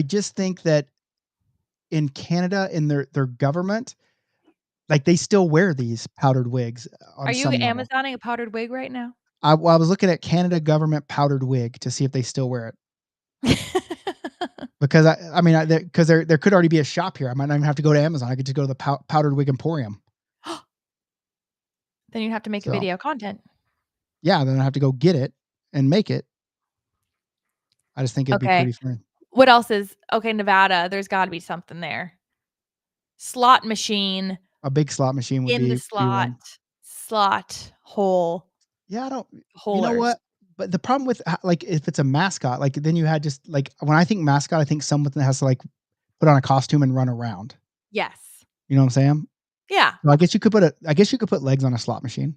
just think that in Canada, in their government, like they still wear these powdered wigs on
Are you
some level.
Amazoning a powdered wig right now?
I was looking at Canada government powdered wig to see if they still wear it. Because because there could already be a shop here. I might not even have to go to Amazon. I could just go to the powdered wig emporium.
Then you'd have to make a video content.
Yeah, then I have to go get it and make it. I just think it'd be pretty fun.
What else is Nevada? There's got to be something there. Slot machine.
A big slot machine would
in
be
the slot hole.
Yeah, I don't.
Holders.
You know what? But the problem with like if it's a mascot, like then you had just like when I think mascot, I think someone that has to like put on a costume and run around.
Yes.
You know what I'm saying?
Yeah.
So I guess you could put legs on a slot machine.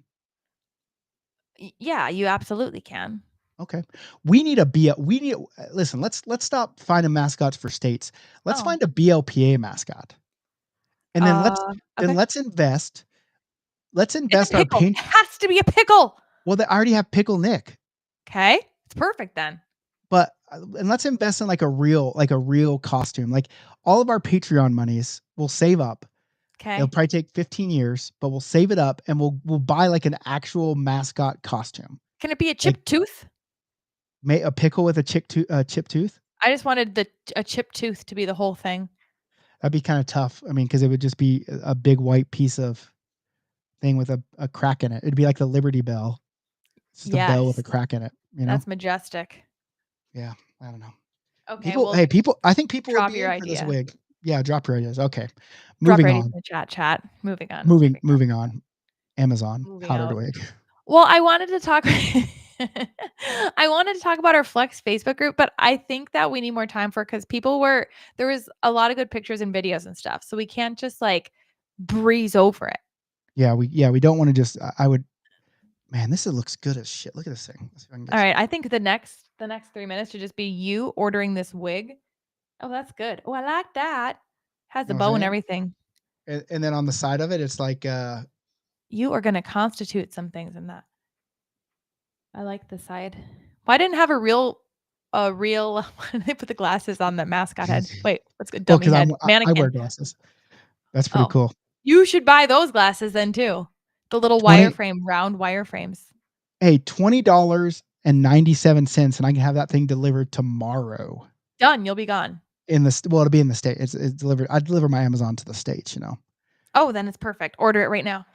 Yeah, you absolutely can.
Okay. Listen, let's stop finding mascots for states. Let's find a BLPA mascot. And then let's invest. Let's invest our pain.
It has to be a pickle.
Well, they already have Pickle Nick.
Okay. It's perfect then.
But and let's invest in like a real costume. Like all of our Patreon monies we'll save up.
Okay.
It'll probably take 15 years, but we'll save it up and we'll buy like an actual mascot costume.
Can it be a chipped tooth?
A pickle with a chipped tooth?
I just wanted a chipped tooth to be the whole thing.
That'd be kind of tough. I mean, because it would just be a big white piece of thing with a crack in it. It'd be like the Liberty Bell. It's just a bell with a crack in it. You know?
That's majestic.
Yeah, I don't know.
Okay.
I think people would be in for this wig. Yeah, drop your ideas. Okay. Moving on.
In the chat. Moving on.
Moving on. Amazon powdered wig.
Well, I wanted to talk about our Flex Facebook group, but I think that we need more time because there was a lot of good pictures and videos and stuff. So we can't just like breeze over it.
Yeah, we don't want to just man, this looks good as shit. Look at this thing.
All right. I think the next 3 minutes should just be you ordering this wig. Oh, that's good. Oh, I like that. Has the bow and everything.
And then on the side of it, it's like
you are going to constitute some things in that. I like the side. Well, I didn't have a real they put the glasses on the mascot head. Wait, let's go dummy head. Mannequin.
I wear glasses. That's pretty cool.
You should buy those glasses then too. The little round wireframes.
Hey, $20.97 and I can have that thing delivered tomorrow.
Done. You'll be gone.
It'll be in the state. It's delivered. I deliver my Amazon to the States,
Oh, then it's perfect. Order it right now.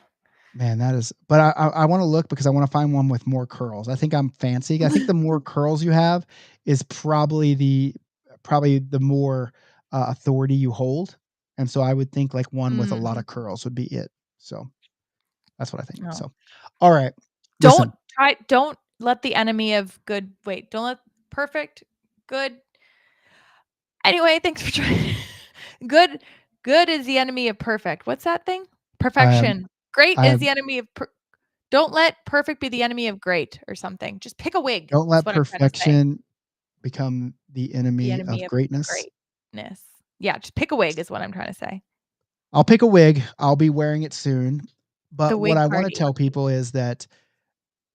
Man, that is. But I want to look because I want to find one with more curls. I think I'm fancy. I think the more curls you have is probably the more authority you hold. And so I would think like one with a lot of curls would be it. So that's what I think. No. So, all right.
Don't let the enemy of good. Wait, don't let perfect, good. Anyway, thanks for trying. Good is the enemy of perfect. What's that thing? Perfection. Great is the enemy of. Don't let perfect be the enemy of great or something. Just pick a wig.
Don't let perfection become the enemy of greatness.
Yeah, just pick a wig is what I'm trying to say.
I'll pick a wig. I'll be wearing it soon. But what I want to tell people is that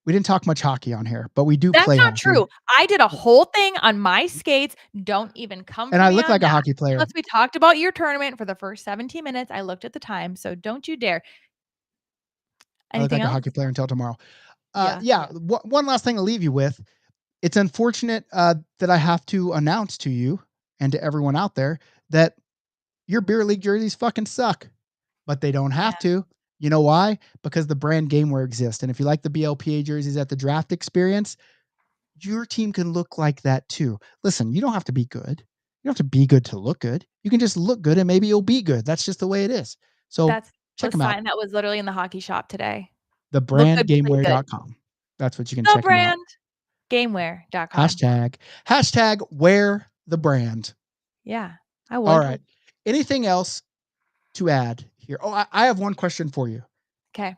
we didn't talk much hockey on here, but we do play hockey.
That's not true. I did a whole thing on my skates. Don't even come for me.
And I look like a hockey player.
Unless we talked about your tournament for the first 17 minutes. I looked at the time, so don't you dare. Anything
I look like
else?
a hockey player until tomorrow. One last thing to leave you with. It's unfortunate that I have to announce to you and to everyone out there that your beer league jerseys fucking suck, but they don't have to. You know why? Because the brand GameWare exists. And if you like the BLPA jerseys at the draft experience, your team can look like that too. Listen, you don't have to be good. You don't have to be good to look good. You can just look good and maybe you'll be good. That's just the way it is. So
That's
check
a
them out.
sign that was literally in the hockey shop today. Look good, play good.
Thebrandgameware.com. That's what you can
The
check them out.
brandgameware.com.
Hashtag wear the brand.
Yeah, I would.
All right. Anything else to add here? Oh, I have one question for you.
Okay.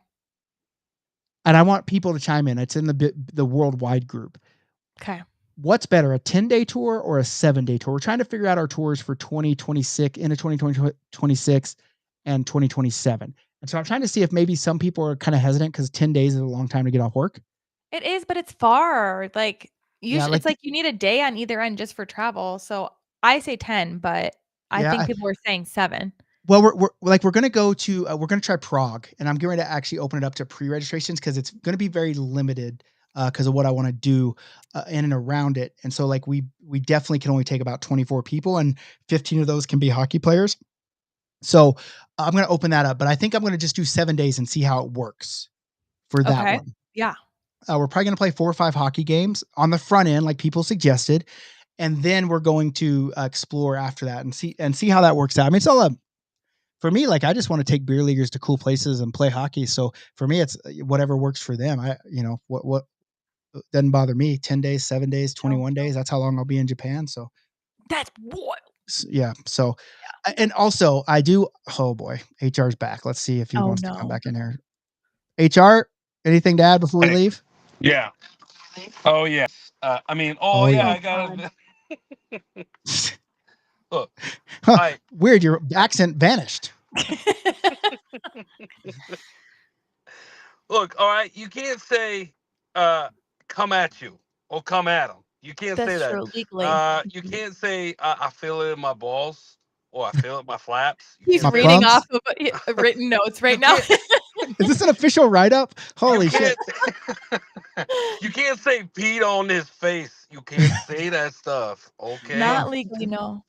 And I want people to chime in. It's in the worldwide group.
Okay.
What's better, a 10-day tour or a 7-day tour? We're trying to figure out our tours for 2026, into 2026 and 2027. And so I'm trying to see if maybe some people are kind of hesitant because 10 days is a long time to get off work.
It is, but it's far. Like
Yeah,
it's like you need a day on either end just for travel. So I say 10, but I think people were saying 7.
Well, we're gonna go to we're gonna try Prague, and I'm going to actually open it up to pre-registrations because it's gonna be very limited because of what I want to do in and around it. And so like we definitely can only take about 24 people, and 15 of those can be hockey players. So I'm gonna open that up, but I think I'm gonna just do 7 days and see how it works for that
Okay.
one.
Yeah.
We're probably gonna play 4 or 5 hockey games on the front end, like people suggested, and then we're going to explore after that and see how that works out. I mean, it's all for me, like I just want to take beer leaguers to cool places and play hockey. So for me, it's whatever works for them. What doesn't bother me. 10 days, 7 days, 21 days. That's how long I'll be in Japan. So
that's wild.
Yeah. So, and also I do. Oh boy, HR's back. Let's see if he wants to come back in here. HR, anything to add before we leave?
Yeah. Oh yeah. I mean, I gotta. Look,
weird. Your accent vanished.
Look, all right. You can't say "come at you" or "come at them." You can't say that.
True, legally.
You can't say "I feel it in my balls" or "I feel it in my flaps."
He's reading off of written notes right now.
Is this an official write-up? Holy shit!
You can't say "Pete on his face." You can't say that stuff. Okay.
Not legally, no.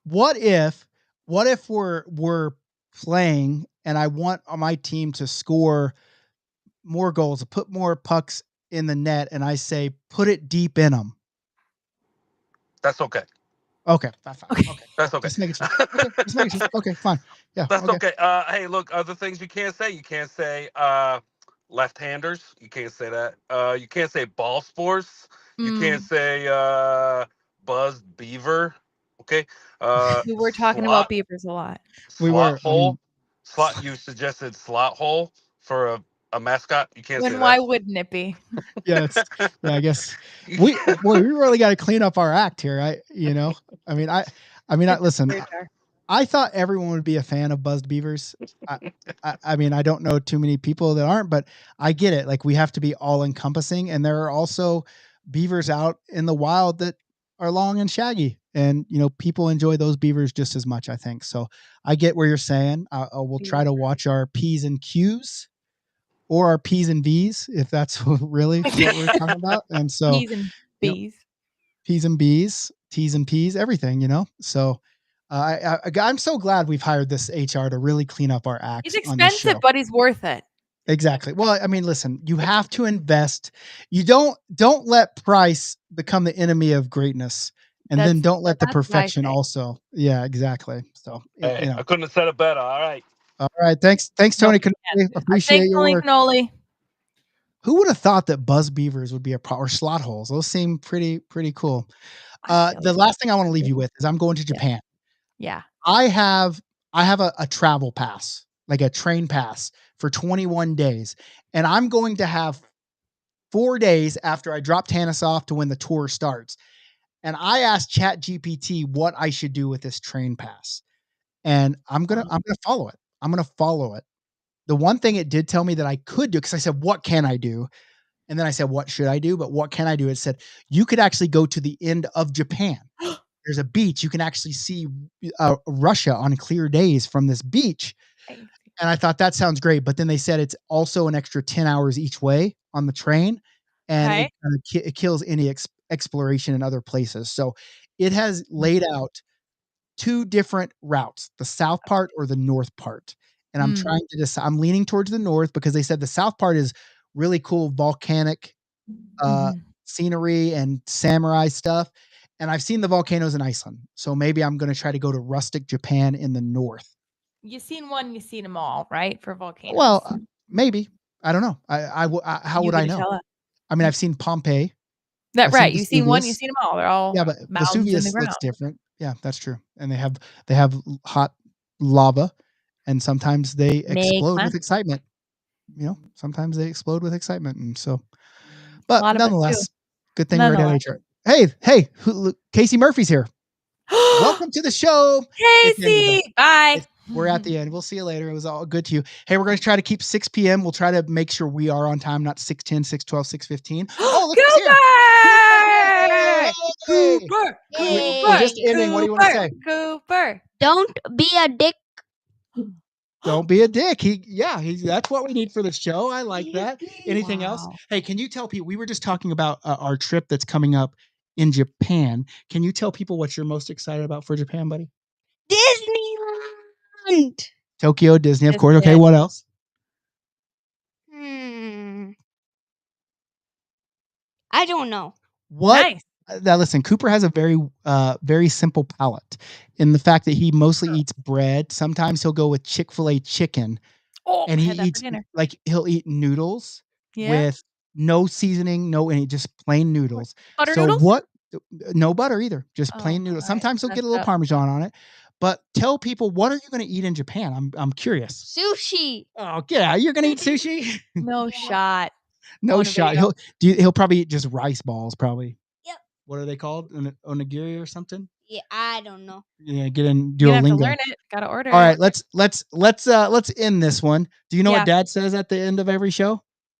What if we're playing and I want my team to score more goals, put more pucks in the net, and I say put it deep in them?
That's okay.
Okay, that's fine. Okay,
that's okay.
Just making sure. Okay, fine. Yeah,
that's okay. Hey, look, other things you can't say. You can't say left-handers. You can't say that. You can't say ball sports. You can't say buzzed beaver. Okay.
We were talking about beavers a lot.
Slot hole. Slot. You suggested slot hole for a mascot. You can't say that.
Why wouldn't it be?
Yeah, I guess we really got to clean up our act here. I mean, listen. I thought everyone would be a fan of buzzed beavers. I mean, I don't know too many people that aren't, but I get it. Like we have to be all encompassing, and there are also beavers out in the wild that are long and shaggy, and people enjoy those beavers just as much. I think so. I get where you're saying. We'll try to watch our P's and Q's, or our P's and V's, if that's really what we're talking about. And so
P's and B's,
P's and B's, T's and P's, everything. So. I'm so glad we've hired this HR to really clean up our act.
He's expensive, but he's worth it.
Exactly. Well, I mean, listen, you have to invest. You don't let price become the enemy of greatness, and then don't let the perfection also. Yeah, exactly. So,
hey, I couldn't have said it better. All right.
All right. Thanks, Tony. Appreciate your work.
Canoli.
Who would have thought that buzz beavers would be or slot holes? Those seem pretty cool. The last thing I want to leave you with is I'm going to Japan.
Yeah.
I have a travel pass, like a train pass for 21 days. And I'm going to have 4 days after I drop Tanis off to when the tour starts. And I asked ChatGPT what I should do with this train pass. And I'm going to follow it. I'm going to follow it. The one thing it did tell me that I could do, because I said, what can I do? And then I said, what should I do? But what can I do? It said, you could actually go to the end of Japan. There's a beach. You can actually see Russia on clear days from this beach. And I thought that sounds great. But then they said it's also an extra 10 hours each way on the train. And it kills any exploration in other places. So it has laid out 2 different routes, the south part or the north part. And I'm trying to decide. I'm leaning towards the north because they said the south part is really cool volcanic scenery and samurai stuff. And I've seen the volcanoes in Iceland. So maybe I'm going to try to go to rustic Japan in the north.
You've seen one, you've seen them all, right? For volcanoes.
Well, maybe. I don't know. How would I know? I mean, I've seen Pompeii.
Right. You've seen one, you've seen them all. They're all
but
mountains
Vesuvius
in the ground.
looks different. Yeah, that's true. And they have hot lava, and sometimes they explode with excitement. Sometimes they explode with excitement, and so. But nonetheless, good thing we're at HR. Hey, Casey Murphy's here. Welcome to the show,
Casey. Bye.
We're at the end. We'll see you later. It was all good to you. Hey, we're going to try to keep 6 p.m. We'll try to make sure we are on time, not 6:10, 6:12, 6:15. Oh, look who's here.
Cooper.
We're just ending. What do you want to say?
Cooper.
Don't be a dick.
Don't be a dick. That's what we need for the show. I like that. Anything else? Hey, can you tell people, we were just talking about our trip that's coming up in Japan. Can you tell people what you're most excited about for Japan, buddy?
Disneyland.
Tokyo, Disney, of course. Okay, what else?
I don't know.
What?
Nice.
Now listen, Cooper has a very simple palate in the fact that he mostly eats bread. Sometimes he'll go with Chick-fil-A chicken. And he eats he'll eat noodles with no seasoning, and just plain noodles.
Butter noodles?
What? No butter either. Just plain noodles. Sometimes he'll get a little Parmesan on it. But tell people, what are you going to eat in Japan? I'm curious.
Sushi.
Oh yeah, you're going to eat sushi?
No shot.
No shot. He'll probably eat just rice balls. Probably.
Yep.
What are they called? Onigiri or something?
Yeah, I don't know.
Yeah, get in Duolingo.
You have to learn it. Gotta order.
All right, let's end this one. Do you know what Dad says at the end of every show?